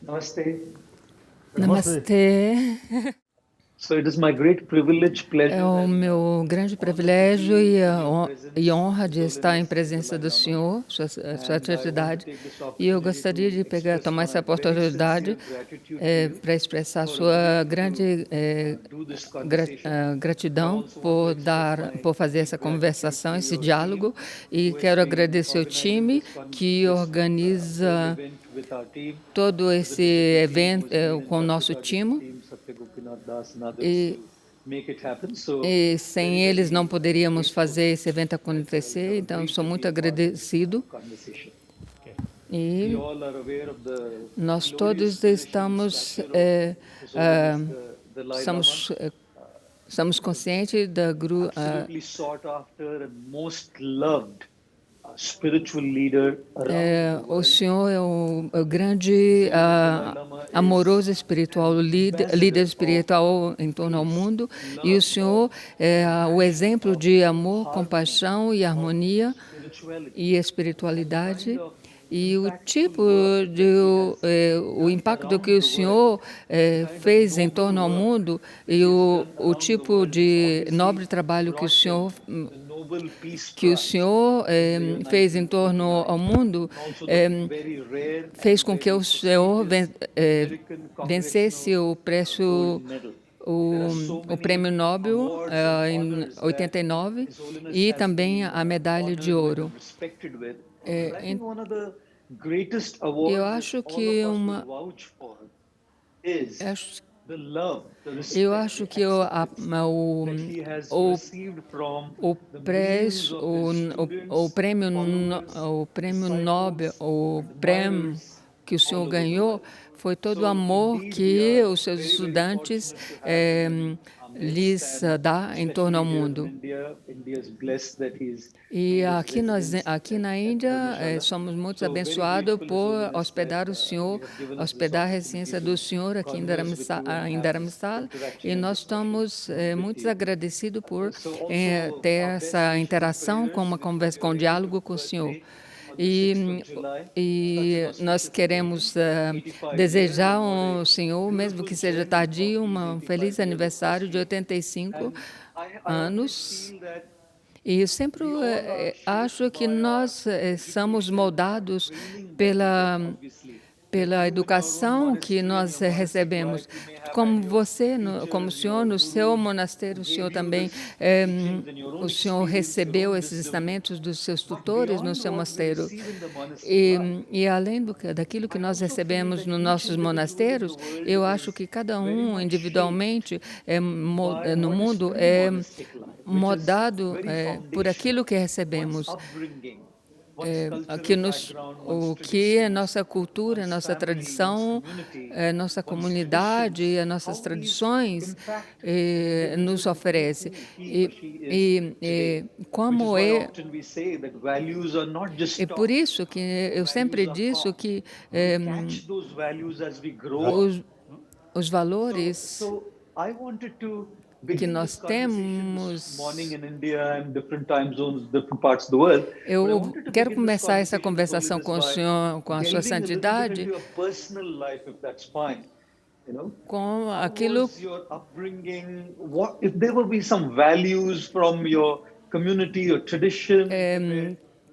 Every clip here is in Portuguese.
Namaste. Namastê. So it is my great privilege, É pleasure, o and meu grande honor to privilégio be e, in your e presence, honra de His estar em Holiness the presença Dalai do Lama. Senhor, Sua And I want to Santidade. take this E eu opportunity gostaria to de express tomar essa my very sincere oportunidade gratitude to you para expressar for sua agreeing to grande do this conversation. I gratidão also want to express my por fazer essa deep gratitude conversação, to esse your team diálogo. E who has quero been agradecer o organizing time que this whole organiza event with our team, todo to the esse digital team who evento has been in com o touch with nosso our digital time. team, Satya Gopinath Das and others E to make it happen. So E very, sem eles não very poderíamos grateful fazer esse evento that you acontecer, have então agreed sou to muito be a part of this agradecido. conversation. We E all are aware of the nós glorious todos position and estamos, stature of His Holiness the Dalai Lama, estamos, estamos conscientes da absolutely sought after and most loved spiritual leader around the o world. senhor é o His grande Holiness Dalai Lama amoroso is espiritual, an o líder ambassador of espiritual em torno ao peace, mundo, e o love, of senhor é o compassion, exemplo of de amor, harmony, compaixão e of harmonia spirituality, e and the kind espiritualidade. of E o impactful tipo work de that he has o done impacto que around o the world, senhor the kind of fez em noble torno ao work mundo that e he has done o around the tipo world, de nobre obviously trabalho brought him the Nobel Peace que o Prize senhor in the year fez em torno 1989, ao mundo and also the very rare fez and com que o very senhor prestigious American vencesse Congressional o Gold preço Medal. There are o, so o Prêmio many Nobel awards and em honors that 89 His Holiness e has também been a Medalha de honored with Ouro. and respected with. But É, I think one of the greatest eu awards that acho all of que us will uma vouch for is acho, the love, the eu respect, acho the que acceptance that he has o, received from o, the millions pres, of his o students, prêmio followers, o prêmio Nobel, disciples, o prêmio admirers que o senhor all over the ganhou world. foi todo o So amor indeed, we que are os seus very, very estudantes fortunate to have him in our midst, lhes and dá em torno ao especially here in mundo. India. India is blessed that he's E made his aqui, residence aqui na at Índia, Dharmshala. somos muito So very abençoados grateful, His por Holiness, that hospedar o senhor, you have given us this hospedar a opportunity residência do to senhor aqui converse with you and Em have this Dharamsala, interaction e and nós discussion estamos with muito you. agradecidos por So also ter our best essa wishes and interação com prayers uma with conversa, com your um 85th diálogo com o senhor. birthday on the 6th of E, July, such an e nós auspicious occasion. queremos 85 years desejar and what ao a senhor, mesmo beautiful que seja journey of tardio, these um feliz 85 years of aniversário de history. 85 And I always anos. feel that E eu sempre we all are shaped acho que by our nós somos education and moldados training that we get, pela, obviously. That pela you in your own educação que monastery and nós your monastic recebemos. life, you may have had Como your você, como o teachers, senhor, your no seu gurus, who monastério, o senhor gave you também, this teachings and your own o senhor experience, your recebeu own esses wisdom. ensinamentos dos seus But tutores no beyond seu what we mosteiro. receive in the monastic life, E além daquilo que I nós also feel recebemos that nos each nossos individual in the monasteiros, world eu acho is que cada very um much shaped individualmente by no what is mundo true é monastic life, which is modado very por foundational. aquilo que One's recebemos. upbringing, one's Aqui cultural background, one's o que é traditions, nossa cultura, one's nossa family, one's tradição, community, nossa one's comunidade, traditions, as nossas how these tradições impact the nos individual to be oferece. who he or E, she is today. Which is como why é, often we say that values are not é just por taught, isso que eu sempre values are disse caught. que We catch those values as we grow up. os, os valores So I wanted to que begin this nós conversation this morning temos. in India and different time zones, different parts of the world. But I Eu wanted to quero begin this começar essa conversation, His conversação Holiness, com o by senhor, com a sua delving a little bit santidade, into your personal life, if that's fine. You know, com how aquilo was your upbringing? What if there will be some values from your community, your tradition,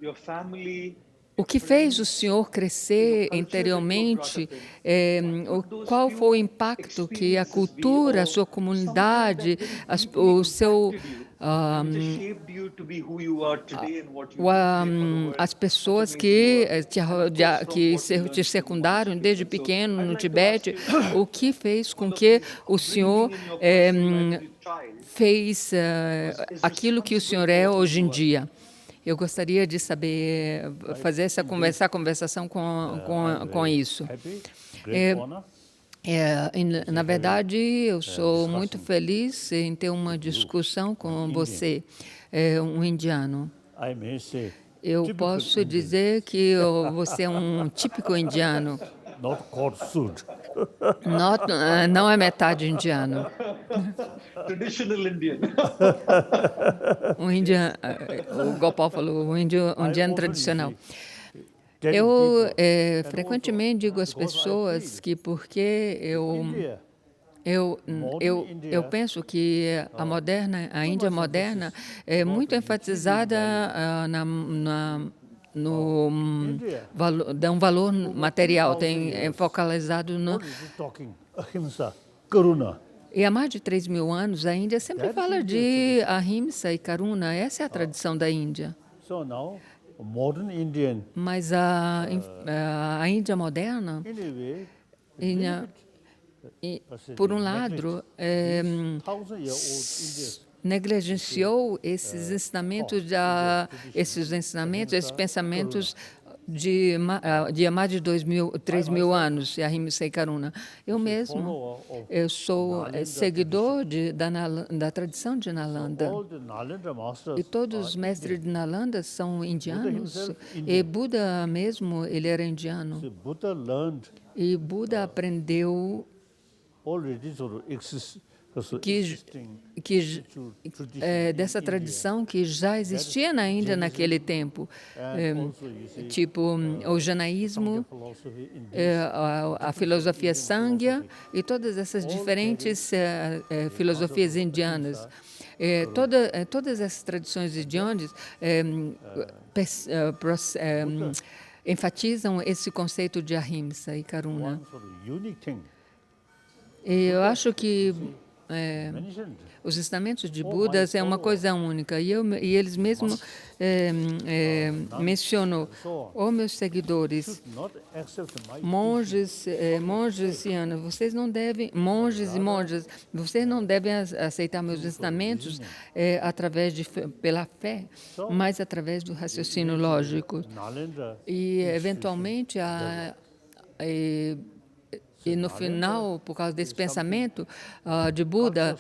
your family, o your que fez o friends, senhor your crescer culture that you were brought interiormente? up in? What would those Qual foi o few impacto que a experiences be, cultura, a or sua something that comunidade, very as, deeply o seu, impacted you ah, and which has shaped you to be who you are today and what you do today for the world? as Such pessoas amazing que, work. And of course, from what you te learned from the secundaram monastery as desde well. So pequeno I'd no like to ask Tibete, you, o que fez com all of que these o senhor upbringing in your personal life as a child fez is aquilo que o responsible senhor for é what is hoje em you are dia. today. Eu gostaria de saber, fazer essa conversação com isso. Na verdade, eu sou muito feliz em ter uma discussão com você, um indiano. Eu posso dizer que você é um típico indiano. Not court suit. Não é metade indiano. Traditional Indian. O Gopal falou, o indiano tradicional. Eu frequentemente digo às pessoas que porque eu penso que a Índia moderna é muito enfatizada no dá um valor material, é focalizado no... E há mais de 3.000 anos, a Índia sempre fala de ahimsa e karuna. Essa é a tradição da Índia. Mas a Índia moderna, por um lado, negligenciou esses ensinamentos, esses pensamentos de há mais de 3.000 anos, ahimsa e karuna. Eu mesmo, eu sou seguidor da tradição de Nalanda. E todos os mestres de Nalanda são indianos. E Buda mesmo, ele era indiano. E Buda aprendeu dessa tradição que já existia na Índia naquele tempo, tipo o janaísmo, a filosofia Sanghya e todas essas diferentes filosofias indianas. Todas essas tradições indianas enfatizam esse conceito de ahimsa e karuna. E eu acho que os ensinamentos de Buda é uma coisa única. E eles mesmos mencionam, meus seguidores, monges e vocês não devem, monges e monjas, vocês não devem aceitar meus ensinamentos pela fé, mas através do raciocínio lógico. E, eventualmente, e no final, por causa desse pensamento de Buda,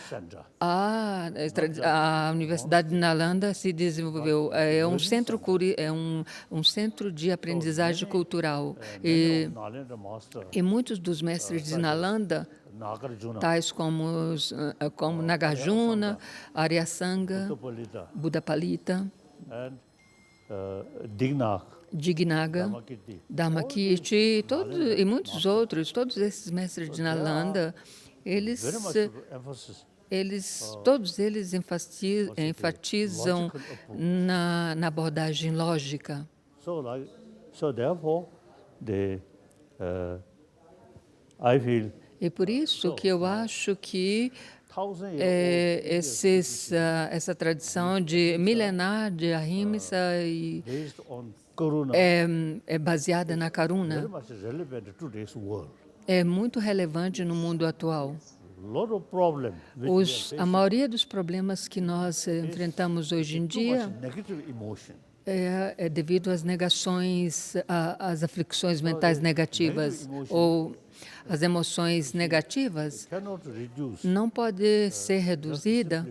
a Universidade de Nalanda se desenvolveu. É um centro de aprendizagem cultural. E muitos dos mestres de Nalanda, tais como Nagarjuna, Aryasanga, Buddhapalita, Dignaga, Dharmakirti e muitos outros, todos esses mestres de Nalanda, todos eles enfatizam na abordagem lógica. E por isso que eu acho que essa tradição milenar de ahimsa é baseada na karuna. É muito relevante no mundo atual. A maioria dos problemas que nós enfrentamos hoje em dia é devido às negações, às aflições mentais negativas ou as emoções negativas. Não pode ser reduzida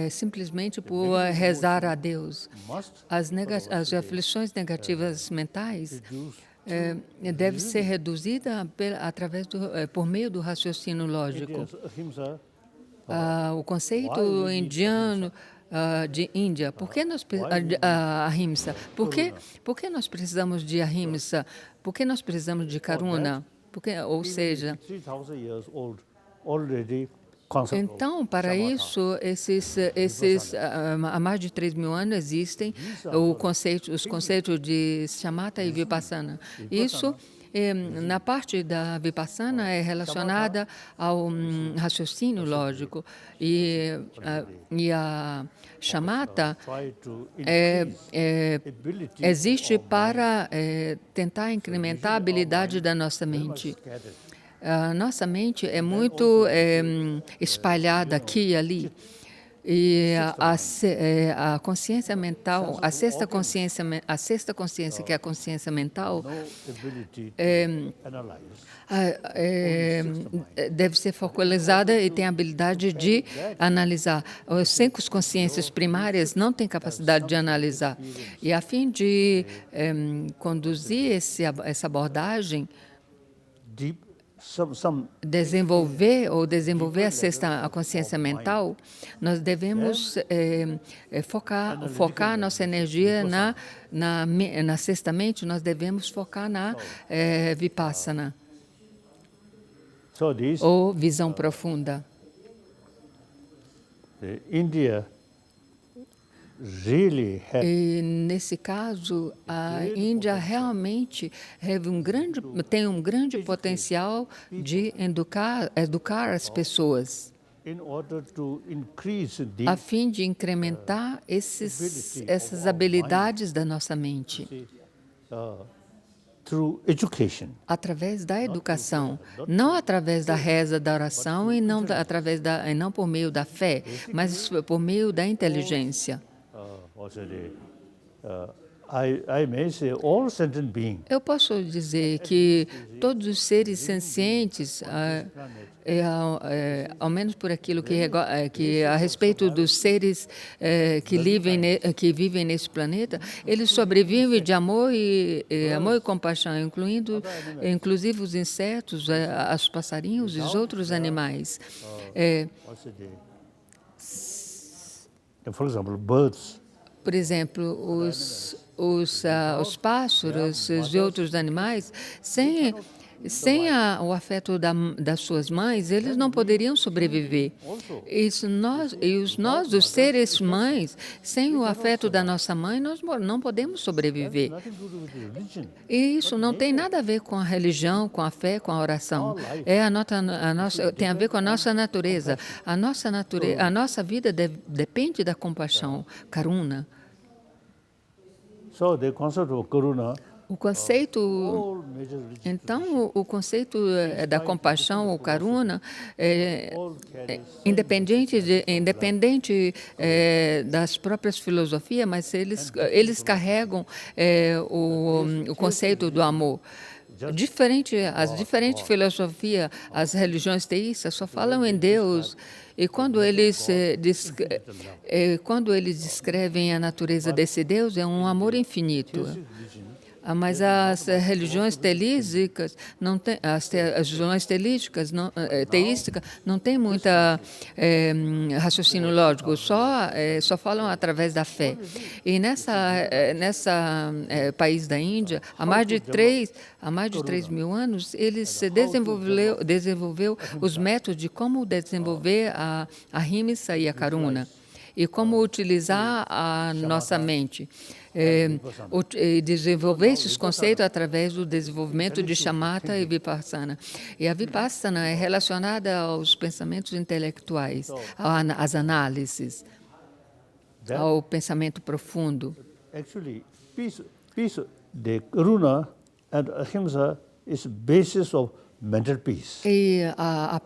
simplesmente por rezar a Deus. As aflições negativas mentais deve ser reduzida por meio do raciocínio lógico. O conceito indiano de Índia, ahimsa? Por que nós precisamos de ahimsa? Por que nós precisamos de karuna? Ou seja, então, para isso, há mais de 3.000 anos existem os conceitos de shamatha e vipassana. Isso, na parte da vipassana, é relacionada ao raciocínio lógico. E a shamatha existe para tentar incrementar a habilidade da nossa mente. A nossa mente é muito espalhada aqui e ali. E a consciência mental, a sexta consciência, que é a consciência mental, deve ser focalizada e tem a habilidade de analisar. As 5 consciências primárias não têm capacidade de analisar. E a fim de conduzir essa abordagem, desenvolver a consciência mental, nós devemos focar nossa energia na sexta mente, nós devemos focar na Vipassana, ou visão profunda. E, nesse caso, a Índia realmente tem um grande potencial de educar as pessoas, a fim de incrementar essas habilidades da nossa mente. Através da educação, não através da reza, da oração e não por meio da fé, mas por meio da inteligência. Eu posso dizer que todos os seres sencientes, ao menos por aquilo que a respeito dos seres que vivem nesse planeta, eles sobrevivem de amor e compaixão, inclusive os insetos, os passarinhos e os outros animais. Por exemplo, os pássaros e outros animais, sem o afeto das suas mães, eles não poderiam sobreviver. Os seres mães, sem o afeto da nossa mãe, nós não podemos sobreviver. E isso não tem nada a ver com a religião, com a fé, com a oração. Tem a ver com a nossa natureza. A nossa vida depende da compaixão, karuna. O conceito da compaixão, o karuna, independente das próprias filosofias, mas eles carregam o conceito do amor. As diferentes filosofias, as religiões teístas só falam em Deus. E quando eles descrevem a natureza desse Deus, é um amor infinito. Mas as religiões teísticas teísticas não têm muita raciocínio lógico, só falam através da fé. E nessa país da Índia, há mais de 3.000 anos, eles desenvolveu os métodos de como desenvolver a ahimsa e a karuna, e como utilizar a nossa mente. Desenvolver esses conceitos através do desenvolvimento de shamatha e vipassana. E a vipassana é relacionada aos pensamentos intelectuais, às análises, ao pensamento profundo. The karuna and ahimsa is the basis of mental peace. E a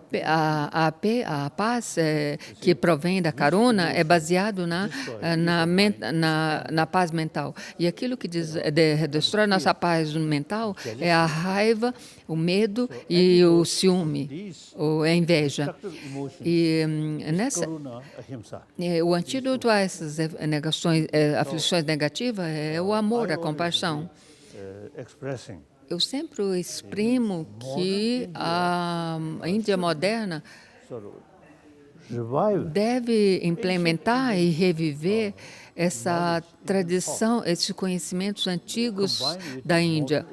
paz que provém da karuna é baseado na paz mental. E aquilo que destrói nossa paz mental é a raiva, o medo e o ciúme, ou a inveja. E o antídoto a essas aflições negativas é o amor, a compaixão. Eu sempre exprimo que a Índia moderna deve implementar e reviver essa tradição, esses conhecimentos antigos da Índia,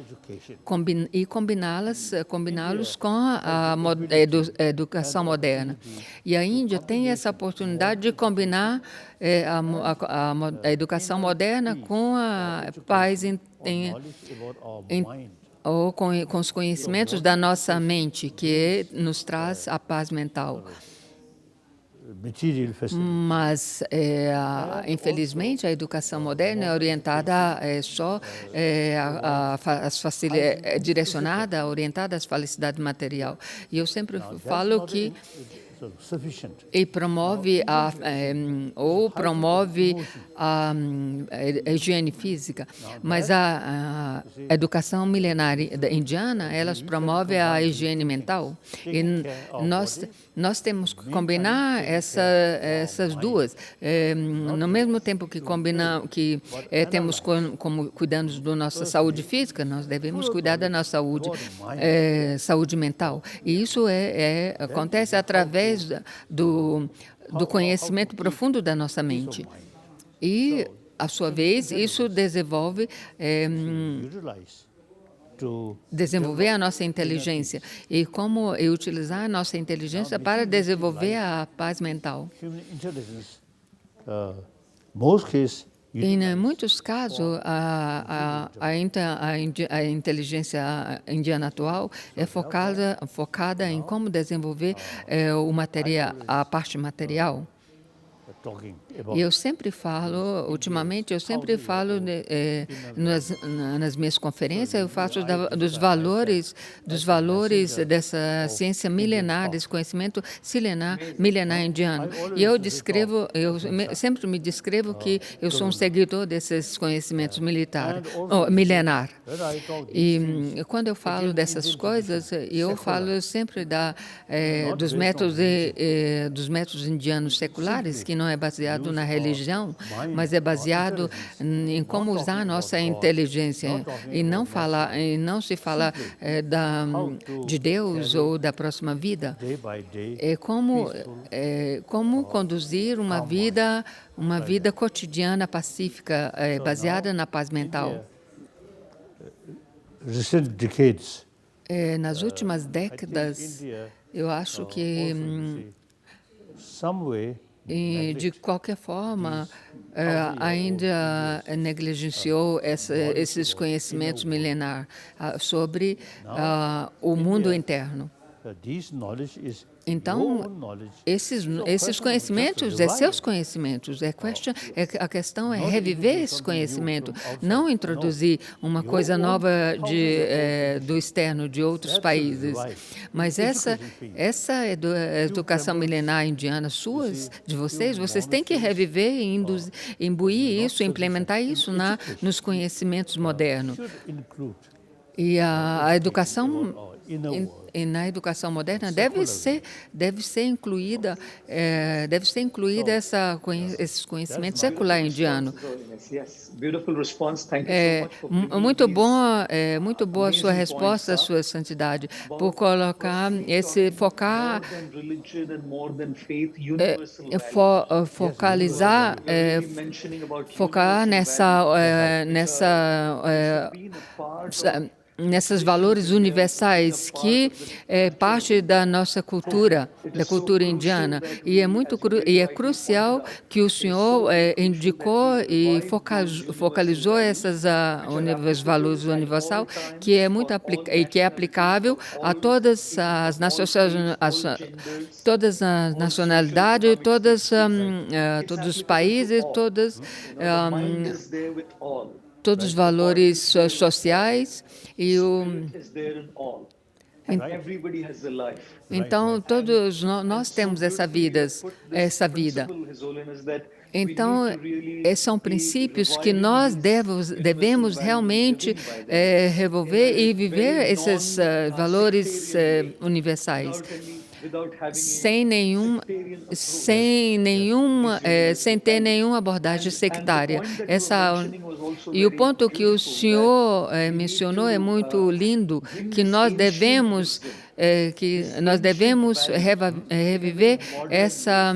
e combiná-los com a educação moderna. E a Índia tem essa oportunidade de combinar a educação moderna com a paz ou com os conhecimentos da nossa mente, que nos traz a paz mental. Mas, infelizmente, a educação moderna é orientada orientada às felicidades material. E eu sempre falo que e promove a higiene física, mas a educação milenar indiana, elas promovem a higiene mental, e nós temos que combinar essas duas, no mesmo tempo que temos como cuidando da nossa saúde física, nós devemos cuidar da nossa saúde mental, e isso acontece através do conhecimento profundo da nossa mente. E, à sua vez, isso desenvolver a nossa inteligência. E como utilizar a nossa inteligência para desenvolver a paz mental. Em muitos casos, a inteligência indiana atual é focada em como desenvolver a parte material. E eu sempre falo, ultimamente, nas minhas conferências, eu faço dos valores dessa ciência milenar, desse conhecimento milenar indiano. E eu sempre me descrevo que eu sou um seguidor desses conhecimentos milenar. E quando eu falo dessas coisas, eu falo sempre dos métodos indianos seculares, que não é baseado na religião, mas é baseado em como usar a nossa inteligência e não se fala de Deus ou da próxima vida. É como conduzir uma vida cotidiana pacífica, baseada na paz mental. Nas últimas décadas, eu acho que de qualquer forma, a Índia negligenciou esses conhecimentos milenares sobre o mundo interno. Então, esses conhecimentos, seus conhecimentos, a questão é reviver esse conhecimento, não introduzir uma coisa nova do externo, de outros países. Mas essa educação milenar indiana de vocês têm que reviver e imbuir isso, implementar isso nos conhecimentos modernos. E a educação na educação moderna deve ser incluída esses conhecimentos secular indiano. Muito boa a sua resposta, Sua Santidade, por focar nessas valores universais que é parte da nossa cultura, da cultura indiana, e é crucial que o senhor indicou e focalizou esses valores universais que é aplicável a todas as nacionalidades, todos os países, todos os valores sociais então todos nós temos essa vida. Então, são princípios que nós devemos realmente revolver e viver esses valores universais. Sem ter nenhuma abordagem sectária. E o ponto que o senhor mencionou é muito lindo, que nós devemos reviver essa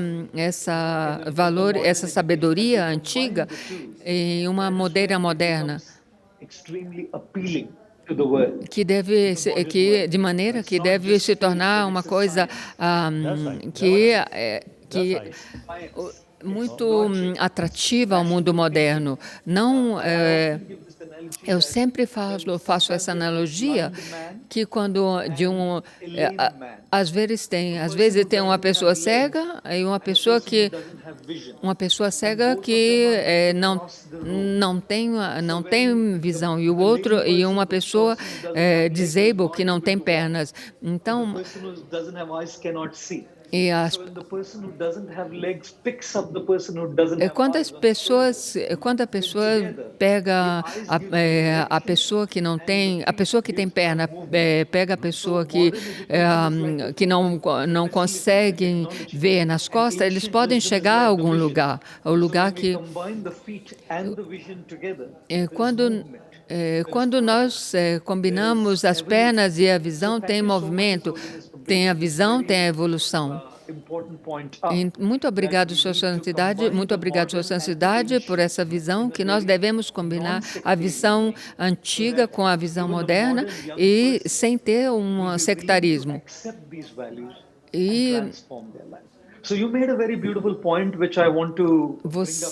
sabedoria antiga em uma maneira moderna. De maneira que deve se tornar uma coisa muito atrativa ao mundo moderno. Eu sempre faço essa analogia que quando às vezes tem uma pessoa cega e uma pessoa cega que não tem visão e uma pessoa disabled que não tem pernas. Então E quando a pessoa pega a pessoa que não tem, a pessoa que tem perna, pega a pessoa que não consegue ver nas costas, eles podem chegar a algum lugar, ao lugar que quando nós combinamos as pernas e a visão, tem movimento, tem a visão, tem a evolução. Muito obrigado, Sua Santidade, por essa visão que nós devemos combinar a visão antiga com a visão moderna e sem ter um sectarismo.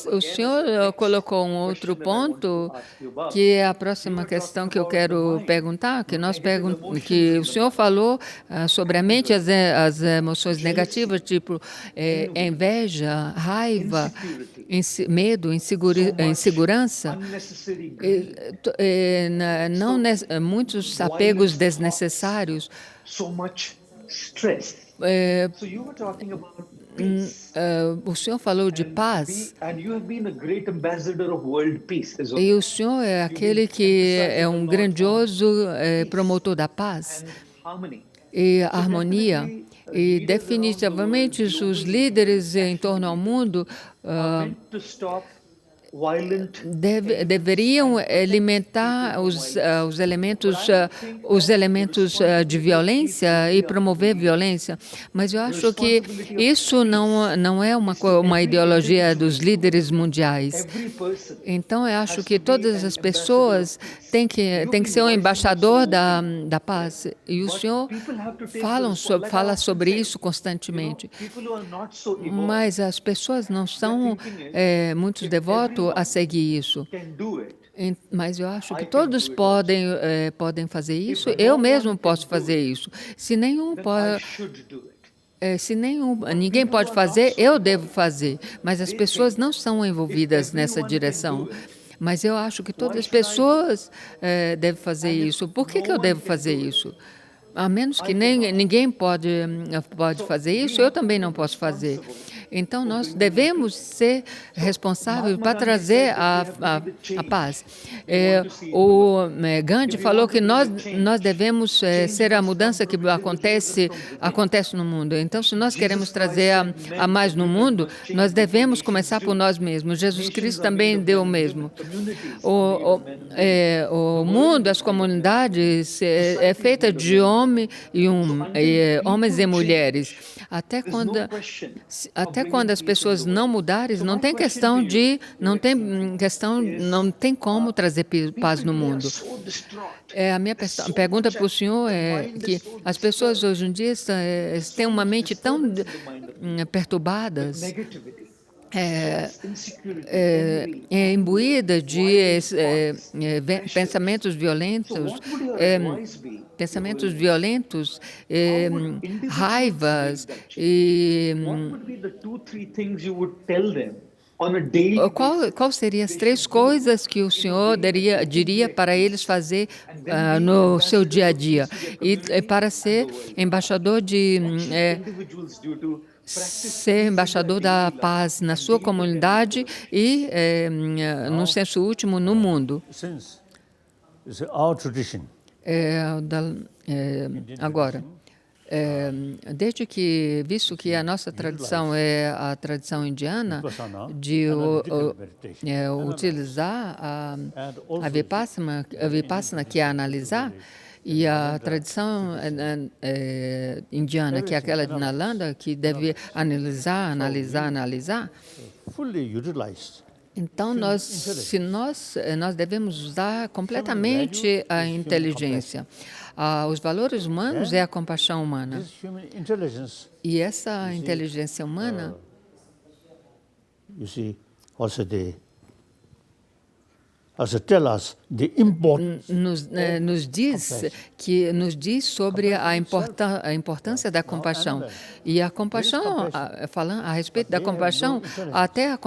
O senhor colocou um outro ponto, que é a próxima questão que eu quero perguntar, que o senhor falou sobre a mente, as emoções negativas, tipo inveja, raiva, medo, insegurança, muitos apegos desnecessários. O senhor falou de paz, e o senhor é aquele que é um grandioso promotor da paz e harmonia. E definitivamente os líderes em torno ao mundo deveriam alimentar os elementos de violência e promover violência, mas eu acho que isso não é uma ideologia dos líderes mundiais. Então, eu acho que todas as pessoas têm que ser um embaixador da paz, e o senhor fala sobre isso constantemente. Mas as pessoas não são muito devotos a seguir isso. Mas eu acho que todos podem fazer isso. Eu mesmo posso fazer isso. Se ninguém pode fazer, eu devo fazer. Mas as pessoas não são envolvidas nessa direção. Mas eu acho que todas as pessoas devem fazer isso. Por que eu devo fazer isso? A menos que ninguém pode fazer isso, eu também não posso fazer. Então, nós devemos ser responsáveis para trazer a paz. O Gandhi falou que nós devemos ser a mudança que acontece no mundo. Então, se nós queremos trazer a mais no mundo, nós devemos começar por nós mesmos. Jesus Cristo também deu o mesmo. O mundo, as comunidades, é feita de homens e mulheres. Até quando as pessoas não mudarem, não tem como trazer paz no mundo. A minha pergunta para o senhor é que as pessoas hoje em dia têm uma mente tão perturbada, imbuída de pensamentos violentos, raivas e qual seriam as 3 coisas que o senhor diria para eles fazer no seu dia a dia e para ser embaixador da paz na sua comunidade e, no senso último, no mundo? Agora, visto que a nossa tradição é a tradição indiana de utilizar a Vipassana, que é analisar, e a tradição indiana, que é aquela de Nalanda, que deve analisar. Então, nós devemos usar completamente a inteligência. Os valores humanos é a compaixão humana. E essa inteligência humana nos diz sobre a importância da compaixão. E a compaixão, falando a respeito da compaixão, até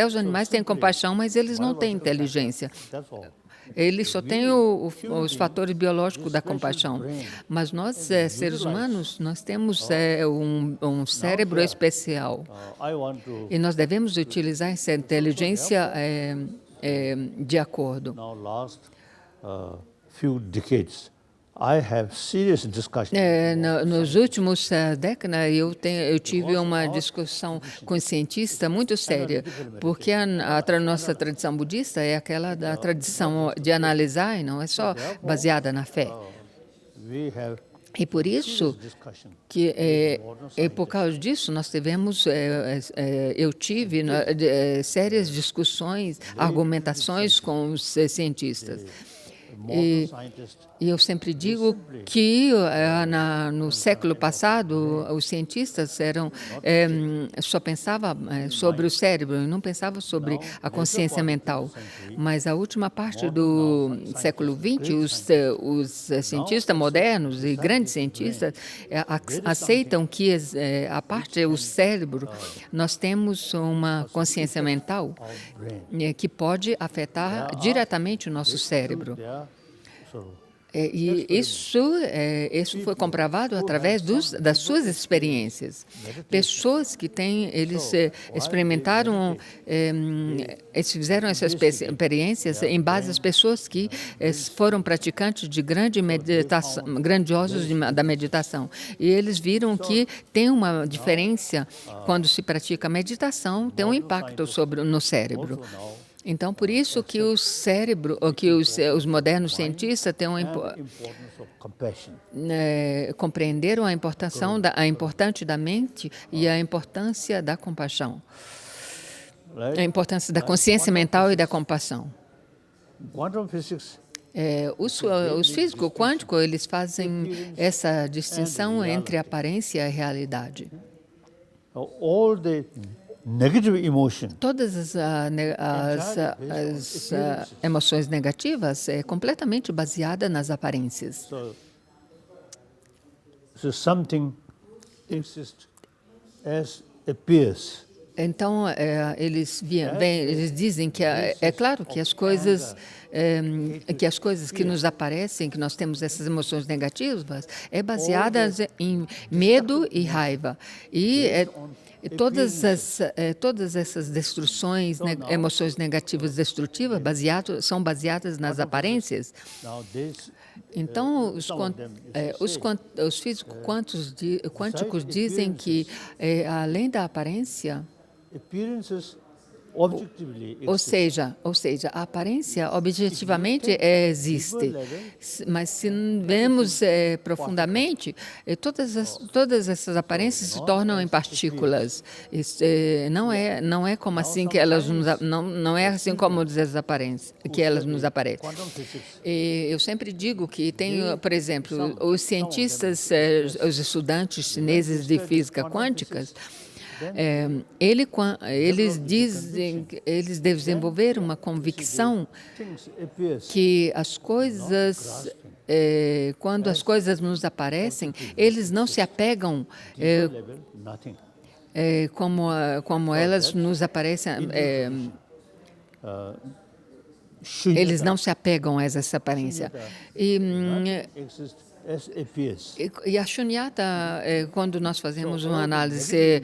os animais têm compaixão, mas eles não têm inteligência. ele só tem os fatores biológicos da compaixão. Mas nós, seres humanos, nós temos um cérebro especial. E nós devemos utilizar essa inteligência de acordo. Nos últimos décadas, eu tive uma discussão com cientistas muito séria, porque a nossa tradição budista é aquela da tradição de analisar e não é só baseada na fé. E por isso, por causa disso, nós tivemos, eu tive sérias discussões, argumentações com os cientistas. E eu sempre digo que no século passado os cientistas só pensavam sobre o cérebro e não pensavam sobre a consciência mental. Mas a última parte do século XX, os cientistas modernos e grandes cientistas aceitam que a parte do cérebro nós temos uma consciência mental que pode afetar diretamente o nosso cérebro. E isso foi comprovado através das suas experiências. Pessoas que eles experimentaram, eles fizeram essas experiências em base às pessoas que foram praticantes de grandiosos da meditação. E eles viram que tem uma diferença quando se pratica a meditação, tem um impacto no cérebro. Então, por isso que o cérebro, que os modernos cientistas compreenderam a importância da mente e a importância da compaixão, a importância da consciência mental e da compaixão. Os físicos quânticos eles fazem essa distinção entre a aparência e a realidade. Todas as emoções negativas é completamente baseada nas aparências. Então, eles dizem que é claro que as coisas que nos aparecem, que nós temos essas emoções negativas, é baseadas em medo e raiva. Todas essas destruções, emoções negativas destrutivas, são baseadas nas aparências. Então, os físicos quânticos dizem que, além da aparência, ou seja, a aparência objetivamente existe, mas se vemos profundamente, todas essas aparências se tornam em partículas. Não é como assim que elas não é assim como que elas nos aparecem. E eu sempre digo que tem, por exemplo, os cientistas, os estudantes chineses de física quântica. Eles desenvolveram uma convicção que as coisas, quando as coisas nos aparecem, eles não se apegam como elas nos aparecem. Eles não se apegam a essa aparência. E a Shunyata, quando nós fazemos uma análise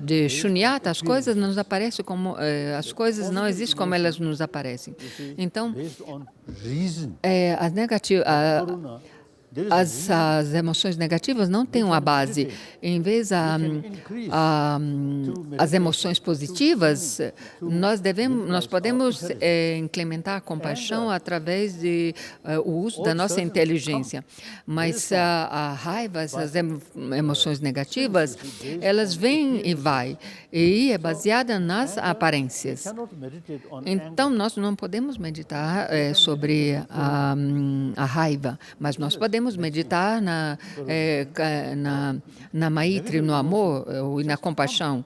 de Shunyata, as coisas nos aparecem como as coisas não existem como elas nos aparecem. Então, as emoções negativas não têm uma base. Em vez as emoções positivas, nós podemos implementar a compaixão através do uso da nossa inteligência. Mas a raiva, as emoções negativas, elas vêm e vai. E é baseada nas aparências. Então, nós não podemos meditar sobre a raiva, mas nós podemos meditar na Maitri, no amor e na compaixão.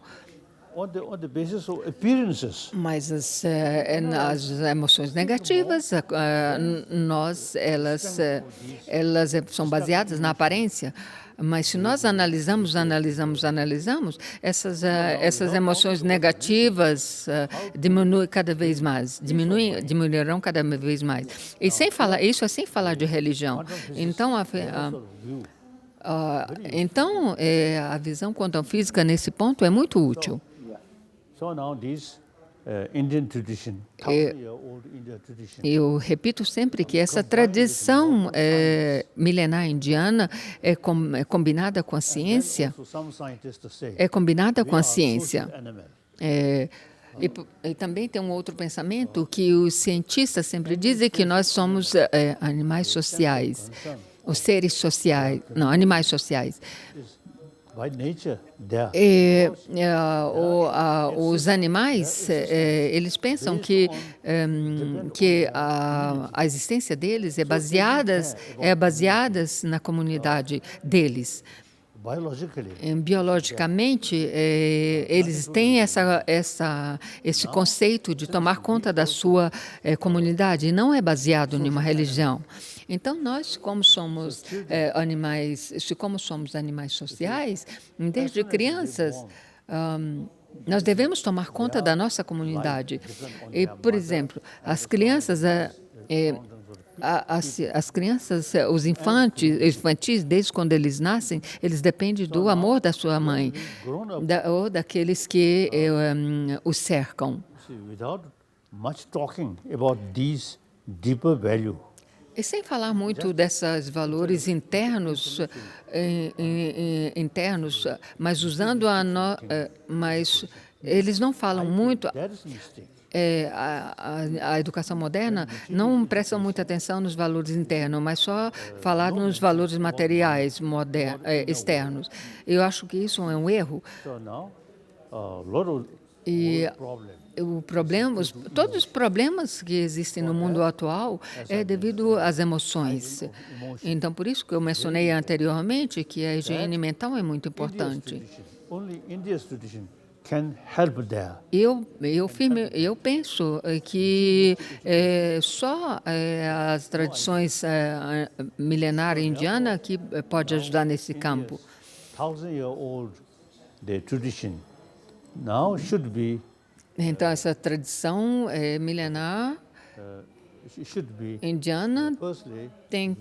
on the basis of appearances. Mas as emoções negativas, elas são baseadas na aparência. Mas se nós analisamos essas emoções negativas diminuem cada vez mais, diminuirão cada vez mais. E sem falar isso é sem falar de religião. Então a visão quantum física nesse ponto é muito útil. So now this Indian tradition, Indian tradition. Eu repito sempre que essa tradição milenar indiana é combinada com a ciência. É combinada com a ciência. E também tem um outro pensamento que os cientistas sempre dizem que nós somos animais sociais, os seres sociais, não, animais sociais. By nature, os animais, eles pensam que a existência deles é baseadas na comunidade deles. Biologicamente, eles têm esse conceito de tomar conta da sua comunidade, e não é baseado em uma religião. Então, nós, como somos animais sociais, desde crianças, nós devemos tomar conta da nossa comunidade. E, por exemplo, as crianças, os infantis, desde quando eles nascem, eles dependem do amor da sua mãe, ou daqueles que os cercam. Without much talking about these deeper values. E sem falar muito desses valores internos, mas usando mas eles não falam muito. A educação moderna não presta muita atenção nos valores internos, mas só falar nos valores materiais externos. Eu acho que isso é um erro. E todos os problemas que existem no mundo atual é devido às emoções. Então, por isso que eu mencionei anteriormente que a higiene mental é muito importante. Eu penso que só as tradições milenares indianas que pode ajudar nesse campo. 1,000-year-old the tradition now should be. Então, essa tradição milenar indiana tem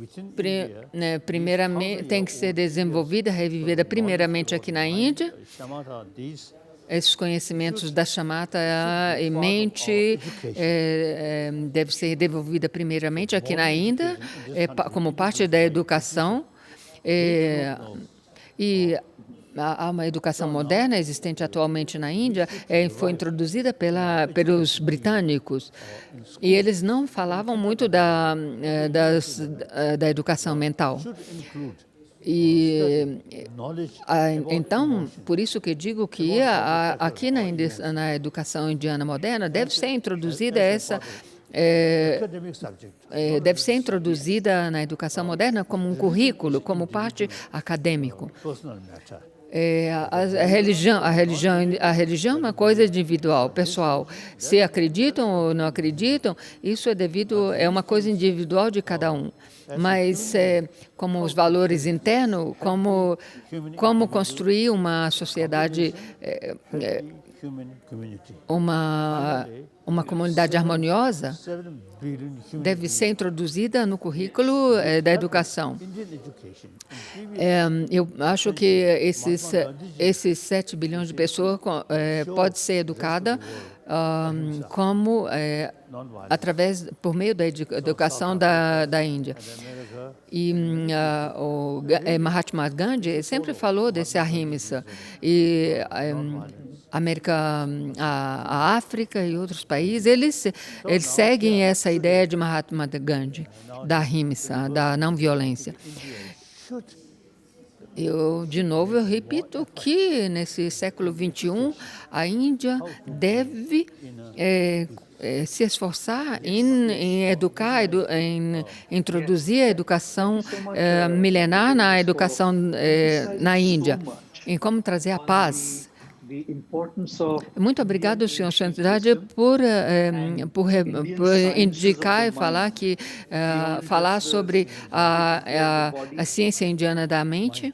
que ser desenvolvida, revivida primeiramente aqui na Índia. Esses conhecimentos da chamata e mente deve ser desenvolvida primeiramente aqui na Índia, como parte da educação. E há uma educação moderna existente atualmente na Índia, foi introduzida pelos britânicos, e eles não falavam muito da educação mental. Então, por isso que digo que aqui na educação indiana moderna deve ser introduzida deve ser introduzida na educação moderna como um currículo, como parte acadêmico. A religião é uma coisa individual, pessoal. Se acreditam ou não acreditam, isso é uma coisa individual de cada um. Mas como os valores internos, como construir uma sociedade, uma comunidade harmoniosa, deve ser introduzida no currículo da educação. Eu acho que esses 7 bilhões de pessoas podem ser educadas por meio da educação da Índia. E Mahatma Gandhi sempre falou desse ahimsa. E a África e outros países, eles seguem essa ideia de Mahatma Gandhi, da ahimsa, da não violência. De novo, eu repito que nesse século XXI, a Índia deve se esforçar em educar, em introduzir a educação milenar na educação na Índia, em como trazer a paz. Muito obrigado, Sua Santidade, por indicar e falar falar sobre a ciência indiana da mente,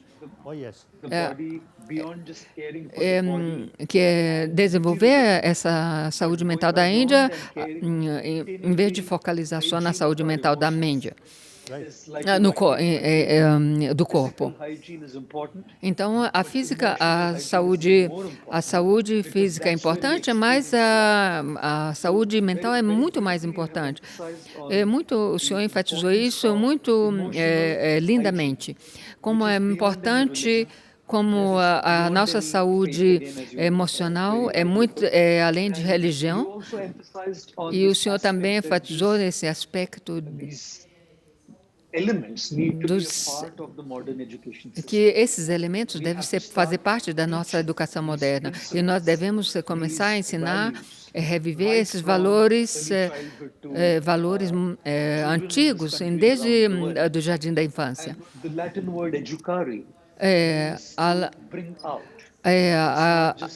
que é desenvolver essa saúde mental da Índia, em vez de focalizar só na saúde mental da mente. Do corpo. Então, a física, a saúde física é importante, mas a saúde mental é muito mais importante. O senhor enfatizou isso muito lindamente. Como é importante, como a nossa saúde emocional além de religião, e o senhor também enfatizou esse aspecto que esses elementos devem fazer parte da nossa educação moderna, e nós devemos começar a ensinar, reviver esses valores antigos, desde do jardim da infância.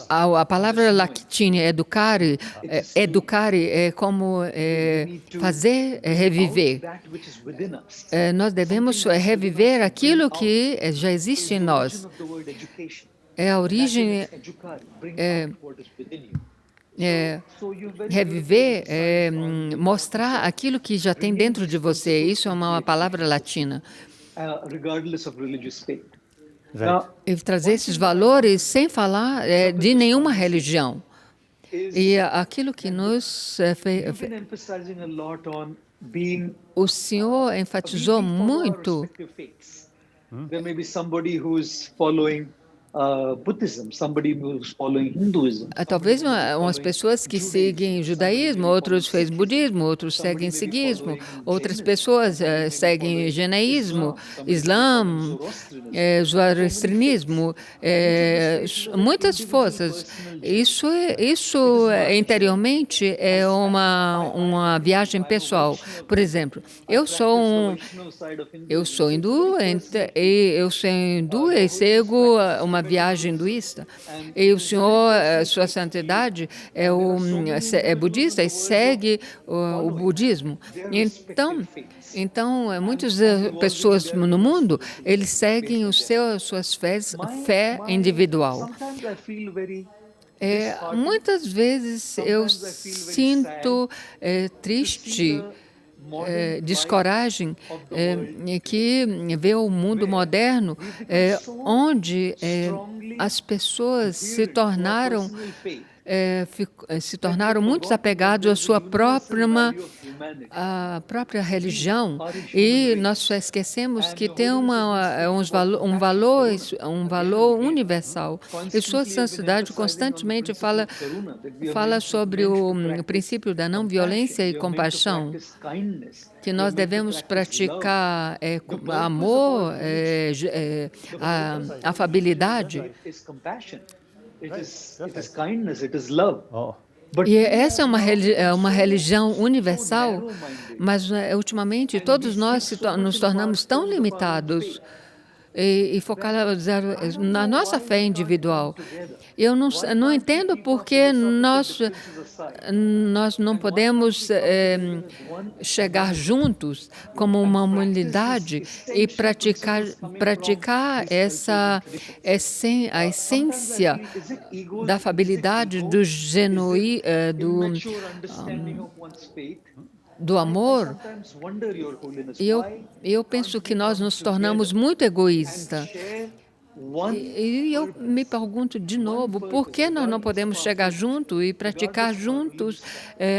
A palavra latina, educare, é como fazer, reviver. Nós devemos reviver aquilo que já existe em nós. É a origem. Reviver, mostrar aquilo que já tem dentro de você. Isso é uma palavra latina. E trazer esses valores sem falar de nenhuma religião. E aquilo que nos o senhor enfatizou muito. There may be somebody who's following Buddhism, somebody who's following Hinduism. Talvez umas pessoas que seguem judaísmo, outros fazem budismo, outros seguem sikhsmo, outras pessoas seguem jainismo, islã, zoroastrianismo, muitas forças. Isso interiormente é uma viagem pessoal. Por exemplo, eu sou hindu e sigo uma viagem hinduísta. E o senhor, Sua Santidade, é budista e segue o budismo. Então, muitas pessoas no mundo, eles seguem suas fé individual. Muitas vezes eu sinto triste, descoragem, que vê o mundo moderno, onde as pessoas se tornaram muito apegados à sua própria religião, e nós só esquecemos que tem um valor universal. E Sua Santidade constantemente fala sobre o princípio da não violência e compaixão, que nós devemos praticar amor, afabilidade. E essa é uma religião universal, mas ultimamente todos nós nos tornamos tão limitados e focados na nossa fé individual. Eu não entendo por que nós não podemos chegar juntos como uma humanidade e praticar a essência da afabilidade, do amor. E eu penso que nós nos tornamos muito egoístas. E eu me pergunto de novo, por que nós não podemos chegar juntos e praticar juntos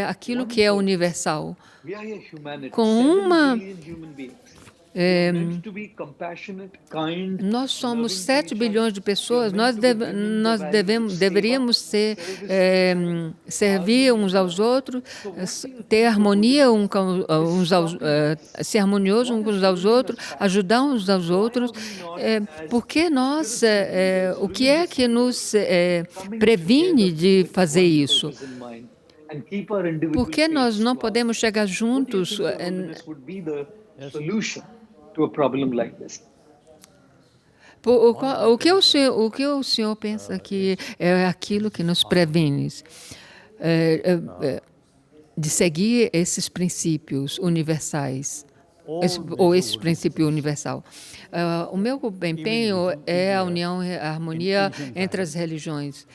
aquilo que é universal? Nós somos 7 bilhões de pessoas, nós deveríamos servir uns aos outros, ter harmonia ser harmonioso uns com os outros, ajudar uns aos outros. Porque o que é que nos previne de fazer isso? Por que nós não podemos chegar juntos? O que o senhor pensa que é aquilo que nos previne de seguir esses princípios universais, ou esse princípio universal? O meu empenho é a união, a harmonia entre as religiões.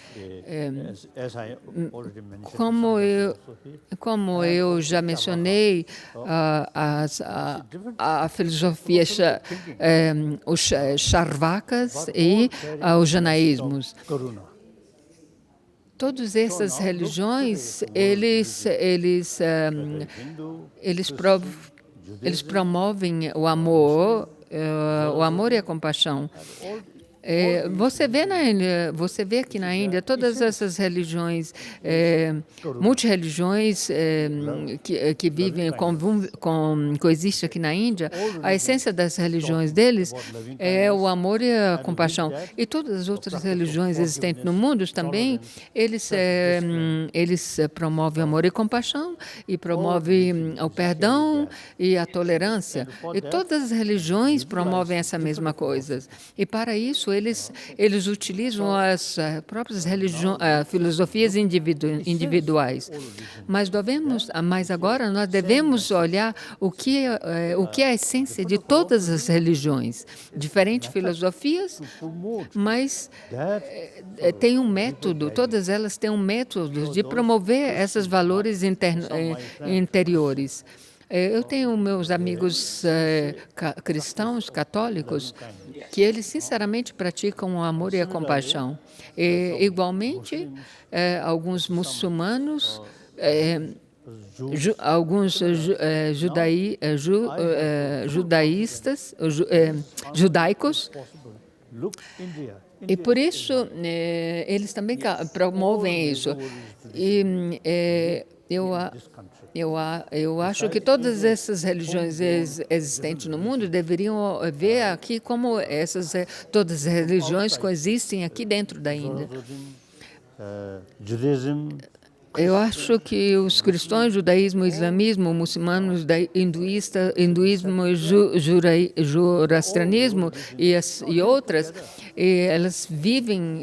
Como eu já mencionei, a filosofia, os Charvakas e os janaísmos. Todas essas religiões, eles promovem o amor e a compaixão. Você vê aqui na Índia todas essas religiões, multirreligiões que vivem, coexistem aqui na Índia. A essência das religiões deles é o amor e a compaixão. E todas as outras religiões existentes no mundo também, eles promovem amor e compaixão, e promovem o perdão e a tolerância. E todas as religiões promovem essa mesma coisa. E para isso, eles utilizam as próprias filosofias individuais. Mas agora nós devemos olhar o que é a essência de todas as religiões. Diferentes filosofias, mas tem um método, todas elas têm um método de promover esses valores interiores. Eu tenho meus amigos cristãos, católicos, que eles sinceramente praticam o amor e a compaixão. Igualmente, alguns muçulmanos, alguns judaicos, e por isso eles também promovem isso. E eu acho que todas essas religiões existentes no mundo deveriam ver aqui como todas as religiões coexistem aqui dentro da Índia. Eu acho que os cristãos, judaísmo, islamismo, muçulmanos, hinduísmo, zoroastrianismo e outras, elas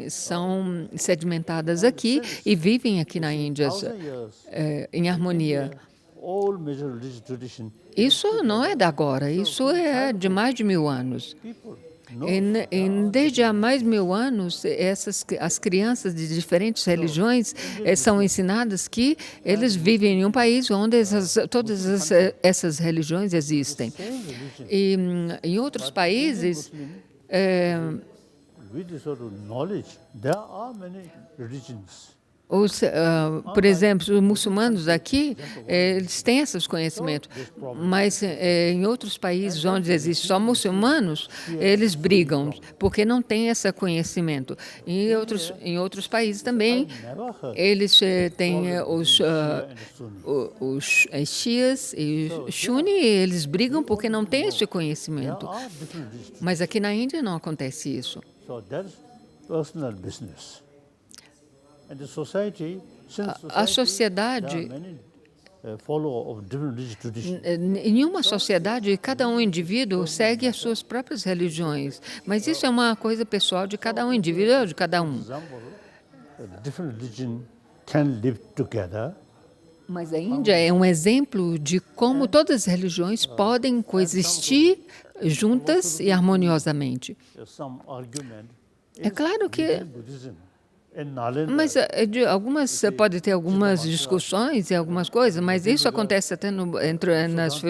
são sedimentadas aqui e vivem aqui na Índia em harmonia. Isso não é de agora, isso é de mais de 1000 anos. Desde há mais de 1000 anos, as crianças de diferentes religiões são ensinadas que eles vivem em um país onde todas essas religiões existem. E em outros países, por exemplo, os muçulmanos aqui, eles têm esses conhecimentos, mas em outros países onde existem só muçulmanos, eles brigam, porque não têm esse conhecimento. Em outros países também, eles têm os Shias e os Sunni, eles brigam porque não têm esse conhecimento. Mas aqui na Índia não acontece isso. A sociedade, em uma sociedade, cada indivíduo segue as suas próprias religiões, mas isso é uma coisa pessoal de cada indivíduo, de cada um. Mas a Índia é um exemplo de como todas as religiões podem coexistir juntas e harmoniosamente. É claro que mas pode ter algumas discussões e algumas coisas, mas isso acontece até nas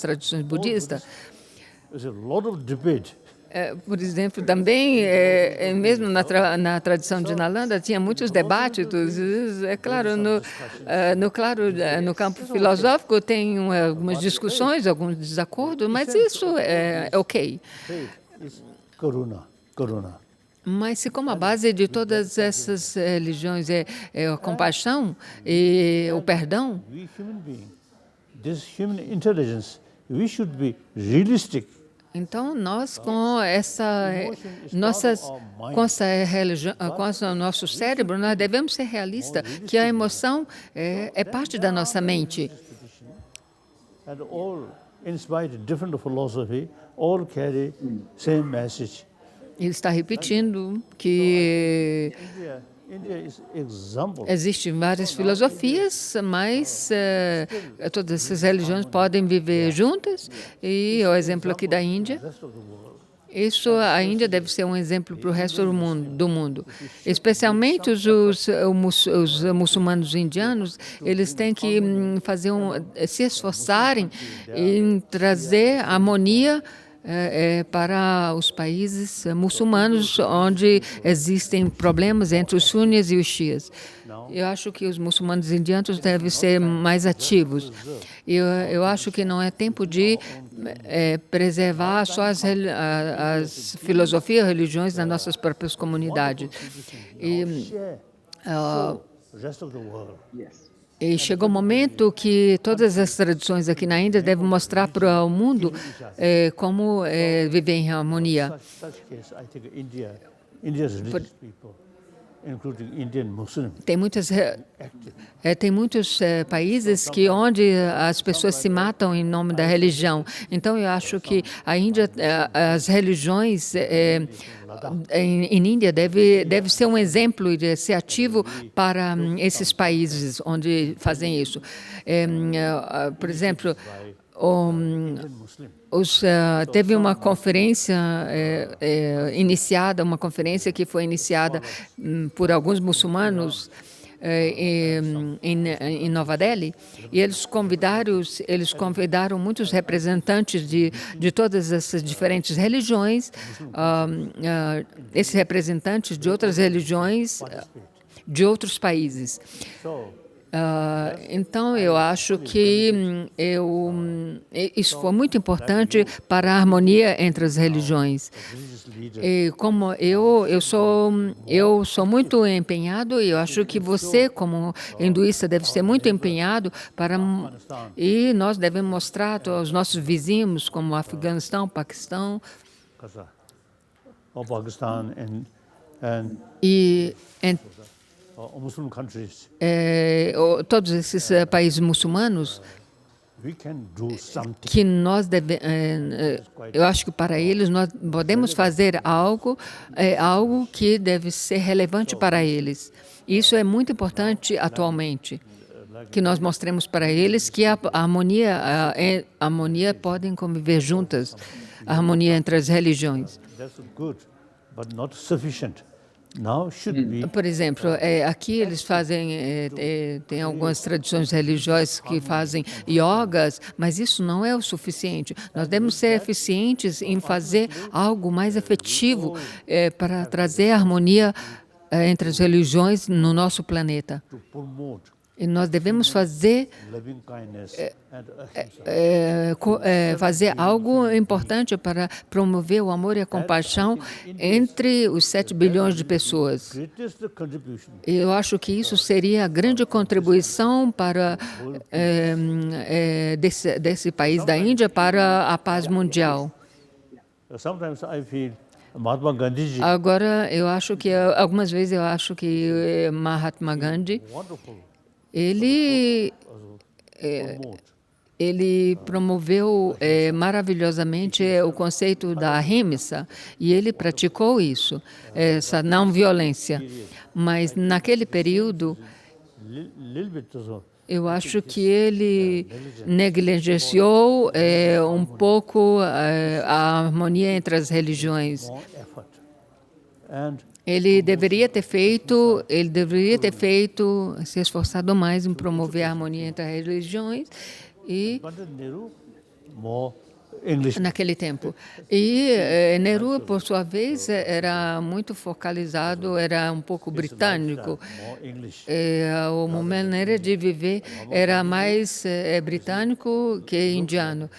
tradições budistas. Por exemplo, também, mesmo na tradição de Nalanda, tinha muitos debates. É claro, no campo filosófico tem algumas discussões, alguns desacordos, mas isso é ok. Mas se como a base de todas essas religiões é a compaixão e o perdão, então nós com o nosso cérebro, nós devemos ser realistas, que a emoção é parte da nossa mente. Ele está repetindo que India is example. existem várias filosofias, mas todas essas religiões podem viver juntas. E o exemplo aqui da Índia, isso, a Índia deve ser um exemplo para o resto do mundo. Especialmente os muçulmanos indianos, eles têm que se esforçarem em trazer harmonia para os países muçulmanos, onde existem problemas entre os sunis e os xias. Eu acho que os muçulmanos indianos devem ser mais ativos. Eu acho que não é tempo de preservar só as filosofias e religiões das nossas próprias comunidades. E chegou o momento que todas as tradições aqui na Índia devem mostrar para o mundo como viver em harmonia. Tem muitos países onde as pessoas se matam em nome da religião. Então, eu acho que a Índia, as religiões em Índia deve ser um exemplo e de ser ativo para esses países onde fazem isso. Por exemplo, teve uma conferência iniciada, uma conferência que foi iniciada por alguns muçulmanos em Nova Delhi, e eles convidaram muitos representantes de todas essas diferentes religiões, esses representantes de outras religiões de outros países. Então, eu acho que isso foi muito importante para a harmonia entre as religiões. E como eu sou muito empenhado, e eu acho que você, como hinduísta, deve ser muito empenhado e nós devemos mostrar aos nossos vizinhos, como o Afeganistão, Paquistão, e todos esses países muçulmanos, que eu acho que para eles nós podemos fazer algo que deve ser relevante para eles. Isso é muito importante atualmente, que nós mostremos para eles que a harmonia podem conviver juntas, a harmonia entre as religiões. Por exemplo, aqui eles fazem, tem algumas tradições religiosas que fazem yogas, mas isso não é o suficiente. Nós devemos ser eficientes em fazer algo mais efetivo para trazer harmonia entre as religiões no nosso planeta. E nós devemos fazer algo importante para promover o amor e a compaixão entre os 7 bilhões de pessoas. Eu acho que isso seria a grande contribuição para desse país da Índia para a paz mundial. Agora, algumas vezes eu acho que Mahatma Gandhi, ele promoveu maravilhosamente o conceito da ahimsa, e ele praticou isso, essa não violência. Mas naquele período, eu acho que ele negligenciou um pouco a harmonia entre as religiões. Ele deveria ter se esforçado mais em promover a harmonia entre as religiões e naquele tempo. E Nehru, por sua vez, era muito focalizado, era um pouco britânico. A maneira de viver era mais britânico que indiano.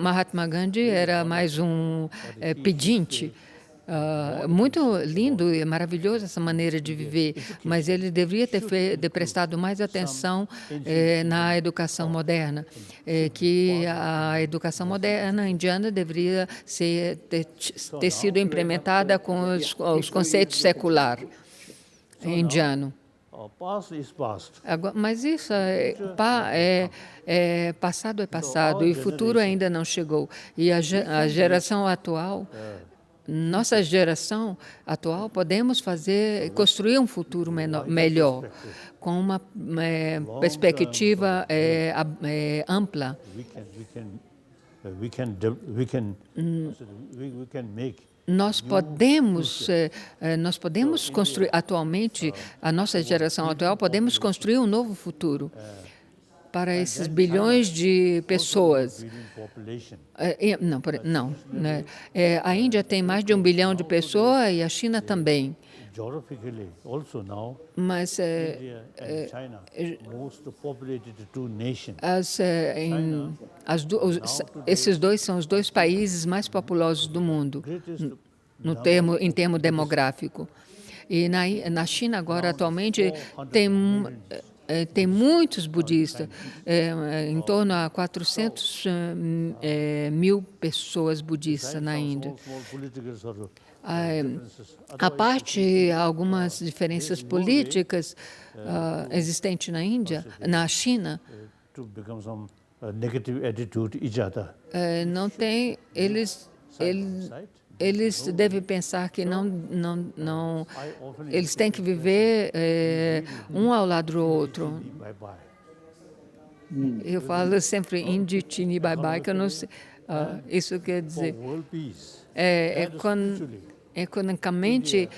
Mahatma Gandhi era mais um pedinte. Muito lindo e maravilhoso essa maneira de viver, mas ele deveria ter prestado mais atenção na educação moderna, que a educação moderna indiana deveria ter sido implementada com os conceitos seculares indianos. Mas isso passado é passado, e o futuro ainda não chegou. E a geração atual nossa geração atual, podemos construir um futuro melhor, com uma perspectiva ampla. Nós podemos construir, atualmente, a nossa geração atual, podemos construir um novo futuro para esses bilhões de pessoas. Não. Né? A Índia tem mais de 1 bilhão de pessoas e a China também. Mas esses dois são os dois países mais populosos do mundo, em termo demográfico. E na China agora, atualmente, tem muitos budistas, em torno a 400 mil pessoas budistas na Índia. A parte algumas diferenças políticas existentes na China, não tem, eles devem pensar que não, eles têm que viver um ao lado do outro. Eu falo sempre Indi, Chini, Bye Bye, que eu não sei. Isso quer dizer, economicamente,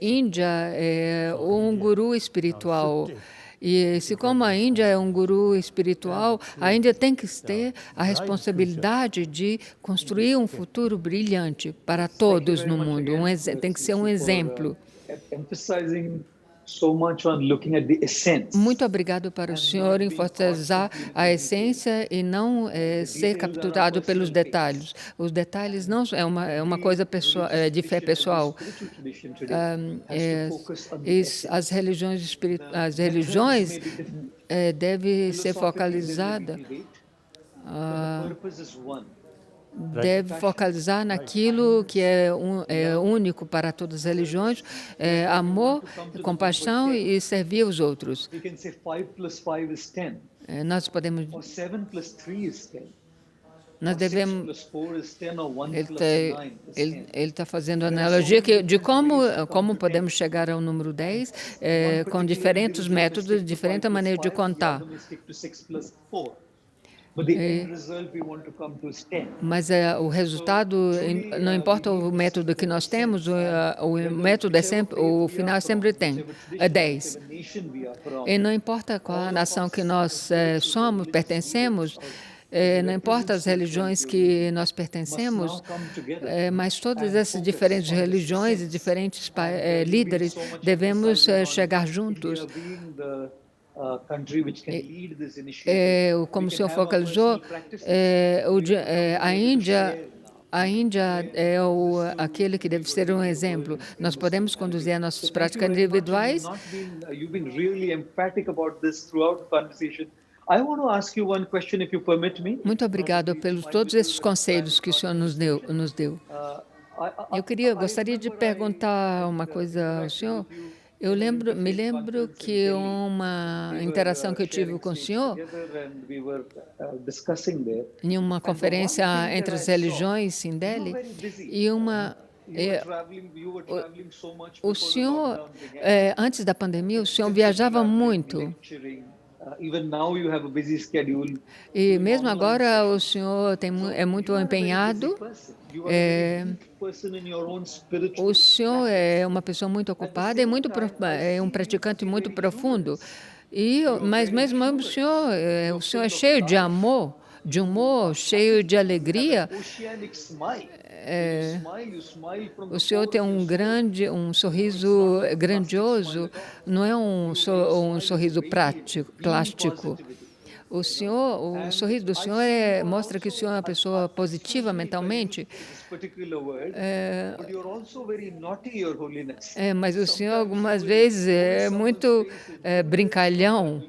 Índia é um guru espiritual. E se como a Índia é um guru espiritual, a Índia tem que ter a responsabilidade de construir um futuro brilhante para todos no mundo. Tem que ser um exemplo. Muito obrigado para o senhor enfatizar a essência e não ser capturado pelos detalhes. Os detalhes não é uma coisa de fé pessoal. As religiões devem ser focalizadas. Deve focalizar naquilo que é único para todas as religiões, amor, compaixão e servir os outros. Nós podemos... Nós devemos... Ele está fazendo analogia de como podemos chegar ao número 10 com diferentes métodos, diferente maneira de contar. Mas o resultado, não importa o método que nós temos, o método o final sempre é 10. E não importa qual a nação que nós pertencemos, não importa as religiões que nós pertencemos, mas todas essas diferentes religiões e diferentes líderes devemos chegar juntos. Como o senhor focalizou, a Índia é aquele que deve ser um exemplo. Nós podemos conduzir as nossas práticas individuais. Muito obrigado pelos todos esses conselhos que o senhor nos deu. Gostaria de perguntar uma coisa ao senhor. Me lembro que uma interação que eu tive com o senhor em uma conferência entre as religiões em Delhi, e o senhor, antes da pandemia, o senhor viajava muito. E mesmo agora o senhor é muito empenhado. O senhor é uma pessoa muito ocupada, é um praticante muito profundo. Mas mesmo o senhor é cheio de amor, de humor, cheio de alegria. O senhor tem um sorriso grandioso, não é um sorriso plástico. O sorriso do senhor mostra que o senhor é uma pessoa positiva mentalmente. Mas o senhor algumas vezes é muito brincalhão.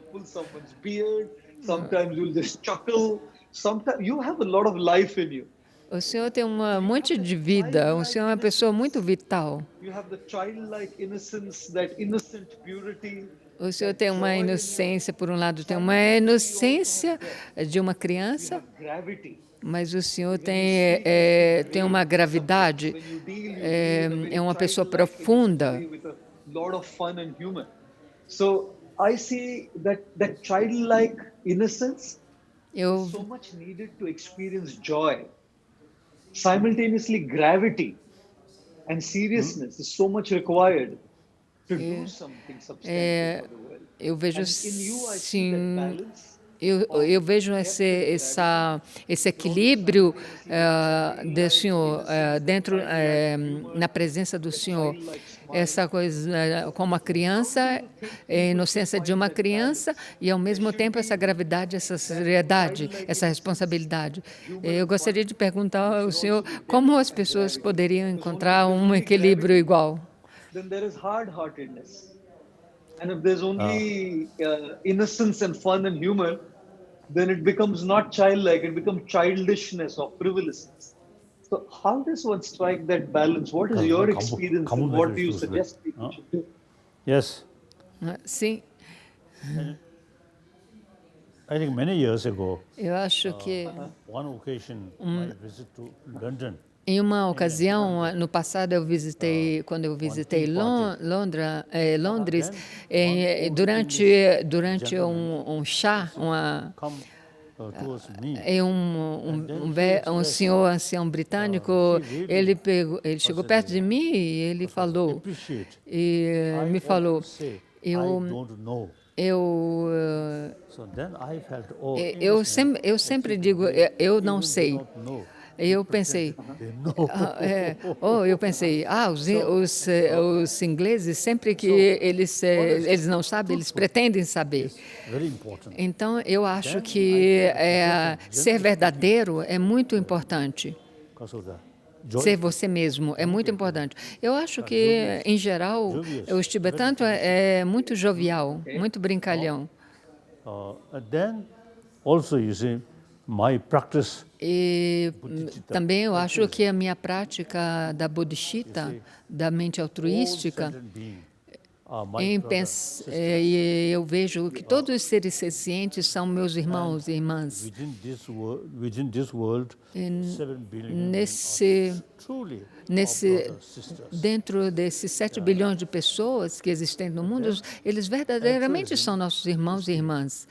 O senhor tem um monte de vida, o senhor é uma pessoa muito vital. O senhor tem uma inocência, por um lado, tem uma inocência de uma criança, mas o senhor tem uma gravidade, é uma pessoa profunda. So I see that childlike innocence Eu is so much needed to experience joy. Simultaneously, gravity and seriousness is so much required to do something substantial for the world. eu vejo And in you, I see sim. that balance. Eu vejo esse equilíbrio do Senhor dentro na presença do Senhor, essa coisa como a criança, a inocência de uma criança e ao mesmo tempo essa gravidade, essa seriedade, essa responsabilidade. Eu gostaria de perguntar ao Senhor como as pessoas poderiam encontrar um equilíbrio igual. Then there is hard-heartedness. And if there's only innocence and fun and humor, then it becomes not childlike, it becomes childishness or frivolousness. So how does one strike that balance? What is your experience and what do you suggest people should do? Yes. Sim, I think many years ago, eu acho que one occasion, I visited to London. em uma ocasião, no passado, quando eu visitei Londres, durante um chá, um senhor ancião britânico, ele chegou perto de mim e ele falou, me falou, eu sempre digo, eu não sei. Eu pensei, os ingleses, sempre que eles não sabem, eles pretendem saber. Então, eu acho que ser verdadeiro é muito importante. Ser você mesmo é muito importante. Eu acho que, em geral, os tibetanos é muito jovial, muito brincalhão. Then, also, you see, my practice. E também eu acho que a minha prática da bodhicitta, da mente altruística, eu vejo que todos os seres sencientes são meus irmãos e irmãs. Dentro desses 7 bilhões de pessoas que existem no mundo, eles verdadeiramente são nossos irmãos e irmãs.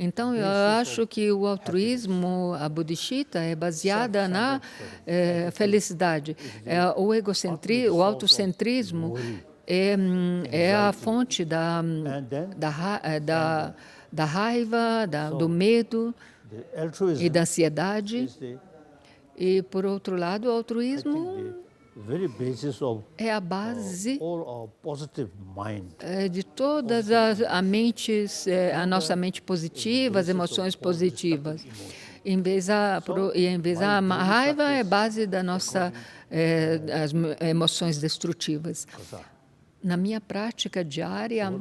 Então, eu acho que o altruísmo, a bodhicitta, é baseada na felicidade. O autocentrismo é a fonte da raiva, do medo e da ansiedade. E, por outro lado, o altruísmo é a base de todas a nossa mente positiva, as emoções positivas. Em vez da raiva, é a base da as emoções destrutivas. Na minha prática diária,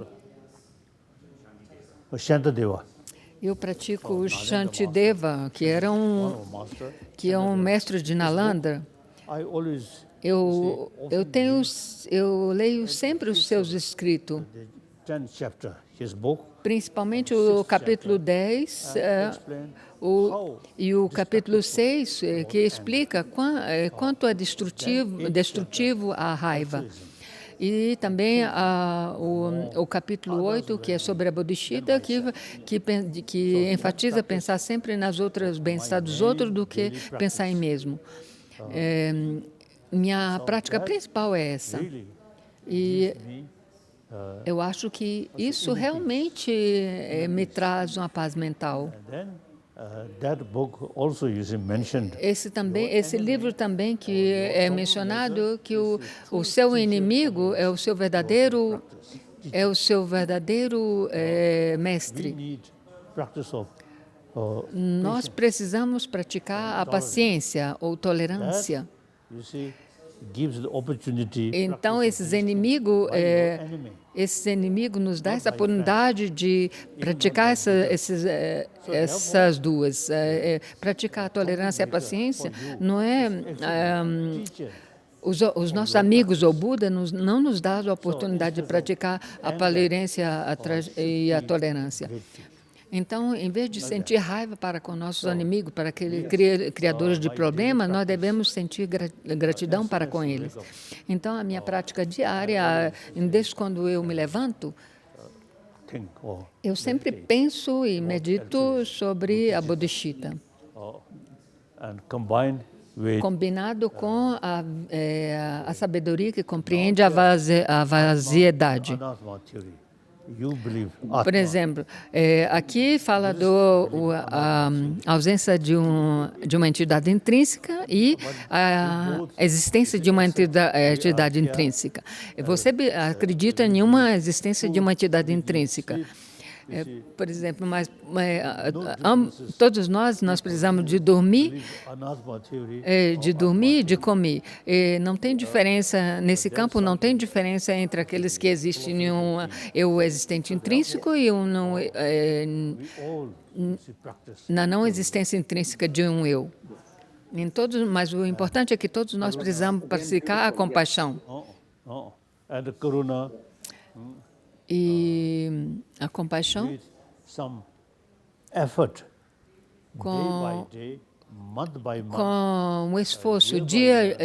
eu pratico o Shantideva, que é um mestre de Nalanda. Eu leio sempre os seus escritos, principalmente o capítulo 10 e o capítulo 6, que explica quanto é destrutivo a raiva. E também o capítulo 8, que é sobre a bodhicitta, que enfatiza pensar sempre bem-estar dos outros do que pensar em mesmo. Minha prática principal é essa. E eu acho que isso realmente me traz uma paz mental. Esse livro também que é mencionado, que o seu inimigo é o seu verdadeiro mestre. Nós precisamos praticar a paciência ou tolerância. Então, esses inimigos nos dão essa oportunidade de praticar essas duas. Praticar a tolerância e a paciência não é Os nossos amigos, o Buda, não nos dá a oportunidade de praticar a paciência e a tolerância. Então, em vez de sentir raiva para com nossos inimigos, para aqueles criadores de problemas, nós devemos sentir gratidão para com eles. Então, a minha prática diária, desde quando eu me levanto, eu sempre penso e medito sobre a bodhicitta, combinado com a sabedoria que compreende a vaziedade. Por exemplo, aqui fala a ausência de uma entidade intrínseca e a existência de uma entidade intrínseca. Você acredita em uma existência de uma entidade intrínseca? Por exemplo, todos nós precisamos de dormir e de comer. Não tem diferença, nesse campo não tem diferença entre aqueles que existem em um eu existente intrínseco e na não existência intrínseca de um eu. Mas o importante é que todos nós precisamos praticar a compaixão. E a compaixão com um esforço, dia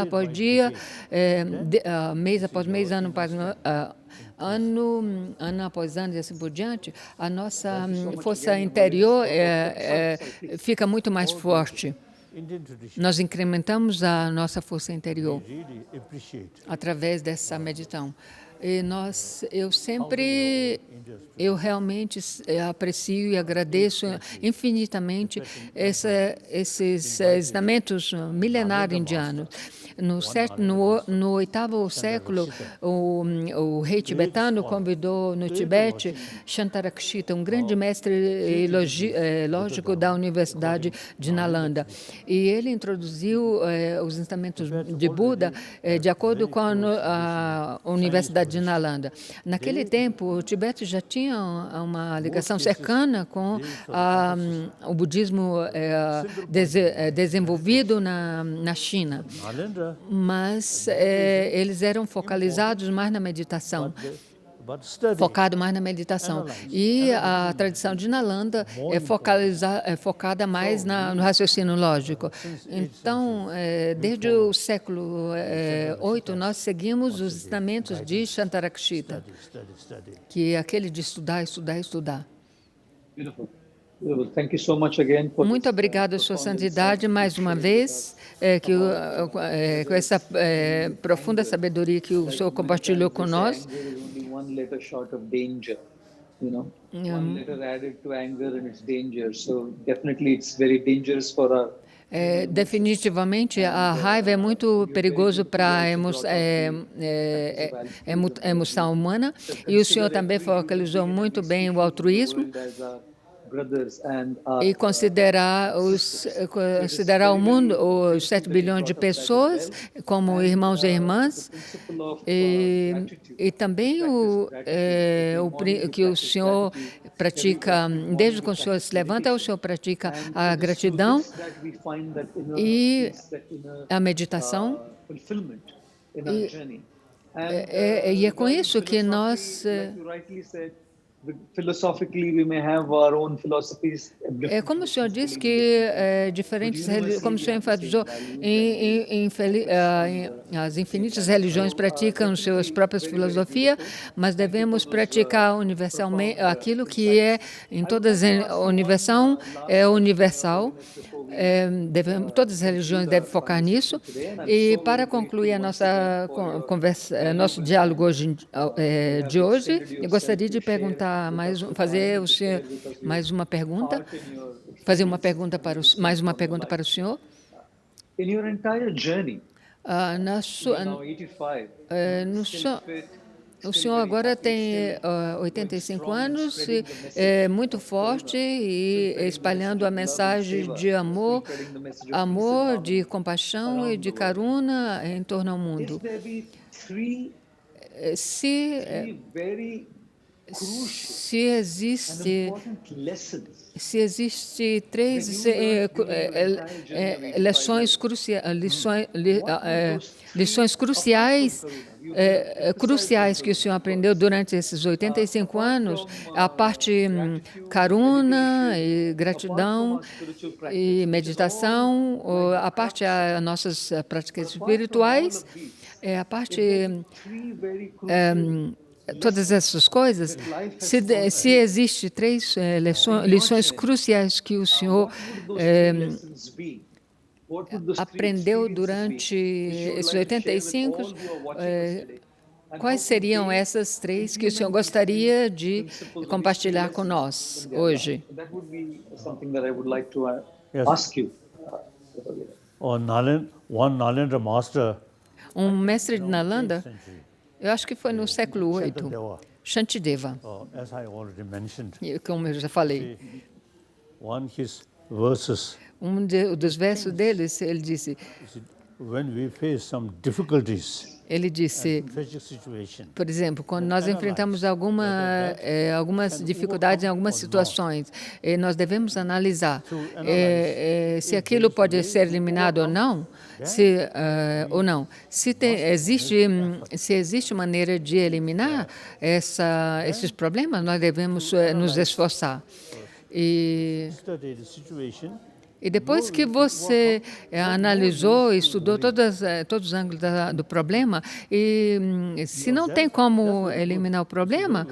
após dia, mês após mês, ano após ano e assim por diante, a nossa força interior fica muito mais forte. Nós incrementamos a nossa força interior através dessa meditação. Eu realmente aprecio e agradeço infinitamente esses ensinamentos milenários indianos. No 8º século, o rei tibetano convidou no Tibete Shantarakshita, um grande mestre lógico da Universidade de Nalanda. E ele introduziu os ensinamentos de Buda de acordo com a Universidade de Nalanda. Naquele tempo, o Tibete já tinha uma ligação cercana com o budismo desenvolvido na China. Mas eles eram focalizados mais na meditação. E a tradição de Nalanda é focada mais no raciocínio lógico. Então, desde o século VIII, nós seguimos os ensinamentos de Shantarakshita, que é aquele de estudar, estudar, estudar. Muito obrigado, Sua Santidade, mais uma vez, com essa profunda sabedoria que o Senhor compartilhou conosco. One letter short of danger, one letter added to anger and its danger. So definitely it's very dangerous for our. Definitivamente, a raiva é muito perigoso para a emoção humana, e o senhor também focalizou muito bem o altruísmo e considerar o mundo, os 7 bilhões de pessoas, como irmãos e irmãs, e também que o senhor pratica, desde que o senhor se levanta, o senhor pratica a gratidão e a meditação. E é com isso que nós... como o senhor disse que diferentes religiões, como o senhor enfatizou, as infinitas religiões praticam suas próprias filosofias, mas devemos praticar universalmente aquilo que é em todas universal é universal. Todas as religiões devem focar nisso. E para concluir a nossa conversa, nosso diálogo de hoje, eu gostaria de perguntar mais uma pergunta para o senhor. In your entire journey, o senhor agora tem 85 anos, muito forte e espalhando a mensagem de amor, de compaixão e de karuna se existe três lições cruciais que o senhor aprendeu durante esses 85 anos, a parte karuna e gratidão e meditação, a parte as nossas práticas espirituais, a parte todas essas coisas, se existe três lições cruciais que o senhor aprendeu durante esses 85, quais seriam essas três que o senhor gostaria de compartilhar com nós hoje? Nalendra Master, mestre de Nalanda, eu acho que foi no século VIII, Shantideva, as I already mentioned, como eu já falei. his verses, Dos versos deles, ele disse, when we face some difficulties, tragic situation, por exemplo, quando nós enfrentamos algumas dificuldades em algumas situações, nós devemos analisar se aquilo pode ser eliminado ou não, se existe maneira de eliminar esses problemas, nós devemos nos esforçar. E depois que você analisou, estudou todos os ângulos do problema, e se não tem como eliminar o problema,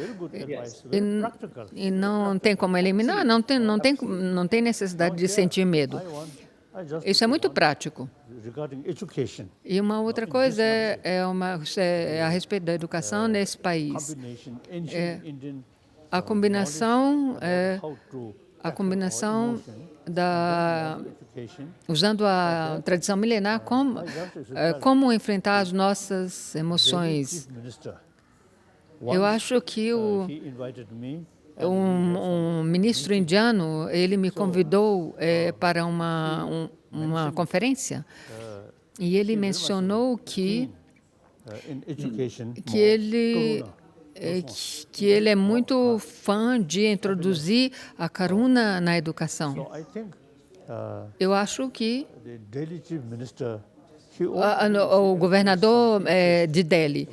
e não tem como eliminar, não tem necessidade de sentir medo. Isso é muito prático. E uma outra coisa é a respeito da educação nesse país. A combinação usando a tradição milenar, como enfrentar as nossas emoções. Eu acho que um ministro indiano, ele me convidou para uma conferência, e ele mencionou que ele é muito fã de introduzir a karuna na educação. Eu acho que o governador de Delhi,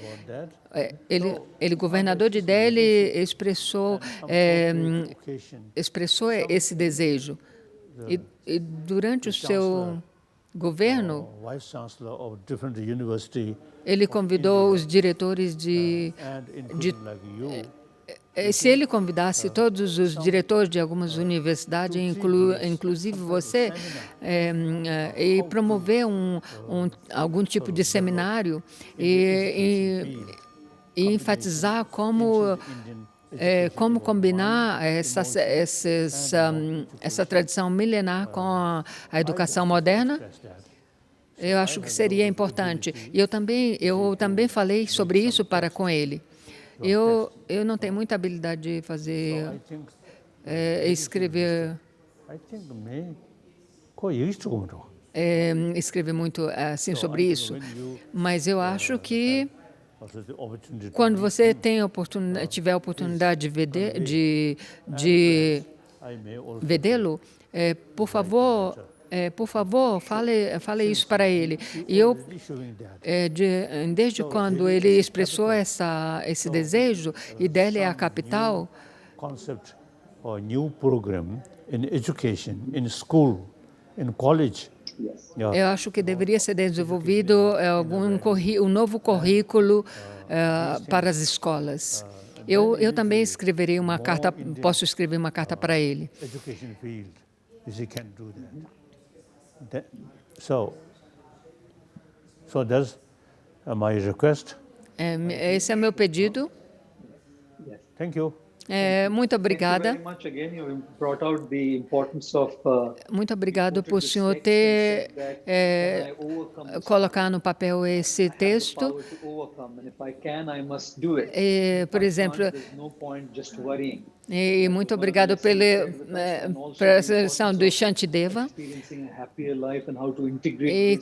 governador de Delhi expressou esse desejo. E durante o seu governo, ele convidou os diretores se ele convidasse todos os diretores de algumas universidades, inclusive você, e promover algum tipo de seminário e enfatizar como combinar essa tradição milenar com a educação moderna. Eu acho que seria importante. E eu também falei sobre isso com ele. Eu não tenho muita habilidade de escrever muito assim sobre isso, mas eu acho que quando você tiver a oportunidade de vê-lo, por favor, fale isso para ele. E desde quando ele expressou esse desejo, e Delhi é a capital, concept or new program in education, in school, in college. Eu acho que deveria ser desenvolvido um novo currículo para as escolas. Eu também escreverei uma carta, posso escrever uma carta para ele. Education field, if he can do that. So that's my request. Esse é meu pedido. Thank you. Muito obrigada. Muito obrigado por o senhor ter colocado no papel esse texto. Por exemplo, e muito obrigado pela seleção do Shantideva. E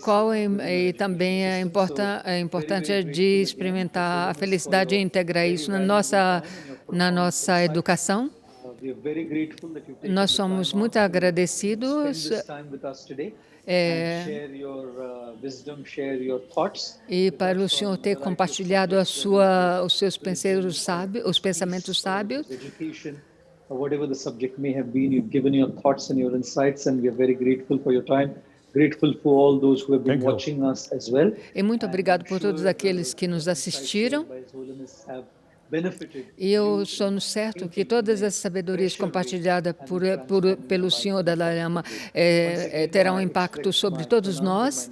também é importante de experimentar a felicidade e integrar isso na nossa na nossa educação. We are very grateful that you've taken Nós the somos time muito out to agradecidos spend this time with us today and share your wisdom, share your thoughts. e para o senhor ter compartilhado os seus pensamentos sábios, os pensamentos sábios. Education, or whatever the subject may have been, you've given your thoughts and your insights, and we are very grateful for your time. Grateful for all those who have been watching us as well. E muito obrigado por todos aqueles que nos assistiram. E eu sou certo que todas as sabedorias compartilhadas pelo Senhor Dalai Lama terão impacto sobre todos nós.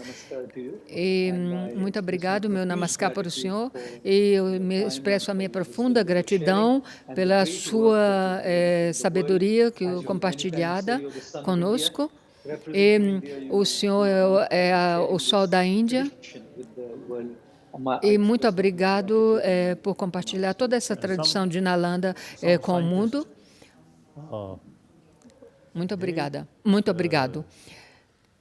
E muito obrigado, meu namaskar para o Senhor. E eu me expresso a minha profunda gratidão pela sua sabedoria compartilhada conosco. E o Senhor é o sol da Índia. E muito obrigado por compartilhar toda essa tradição de Nalanda com o mundo. Muito obrigada. Muito obrigado.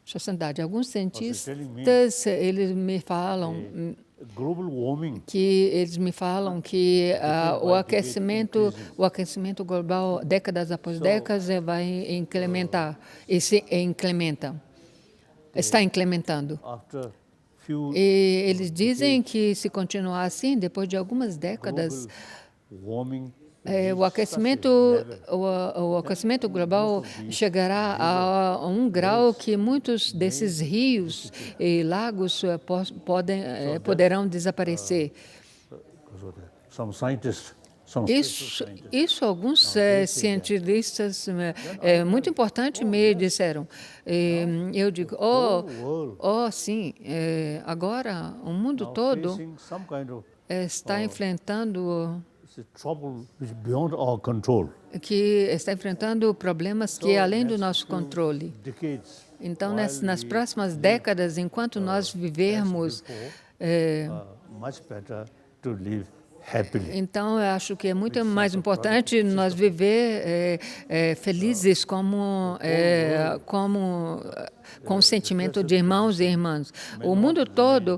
Sua Santidade, alguns cientistas, eles me falam que o aquecimento global, décadas após décadas, vai incrementar e se incrementa. Está incrementando. E eles dizem que se continuar assim, depois de algumas décadas, o aquecimento global chegará a 1 grau que muitos desses rios e lagos poderão desaparecer. Isso alguns cientistas muito importantes me disseram. Eu digo, sim, agora o mundo todo está enfrentando problemas que é além do nosso controle. Então, nas próximas décadas, enquanto nós vivermos, então, eu acho que é muito mais importante nós viver felizes com o sentimento de irmãos e irmãs. O mundo todo,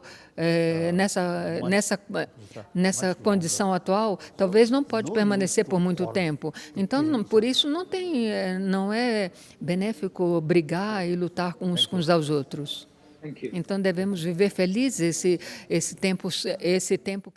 nessa condição atual, talvez não pode permanecer por muito tempo. Então, por isso, não é benéfico brigar e lutar uns com os outros. Então, devemos viver felizes esse tempo que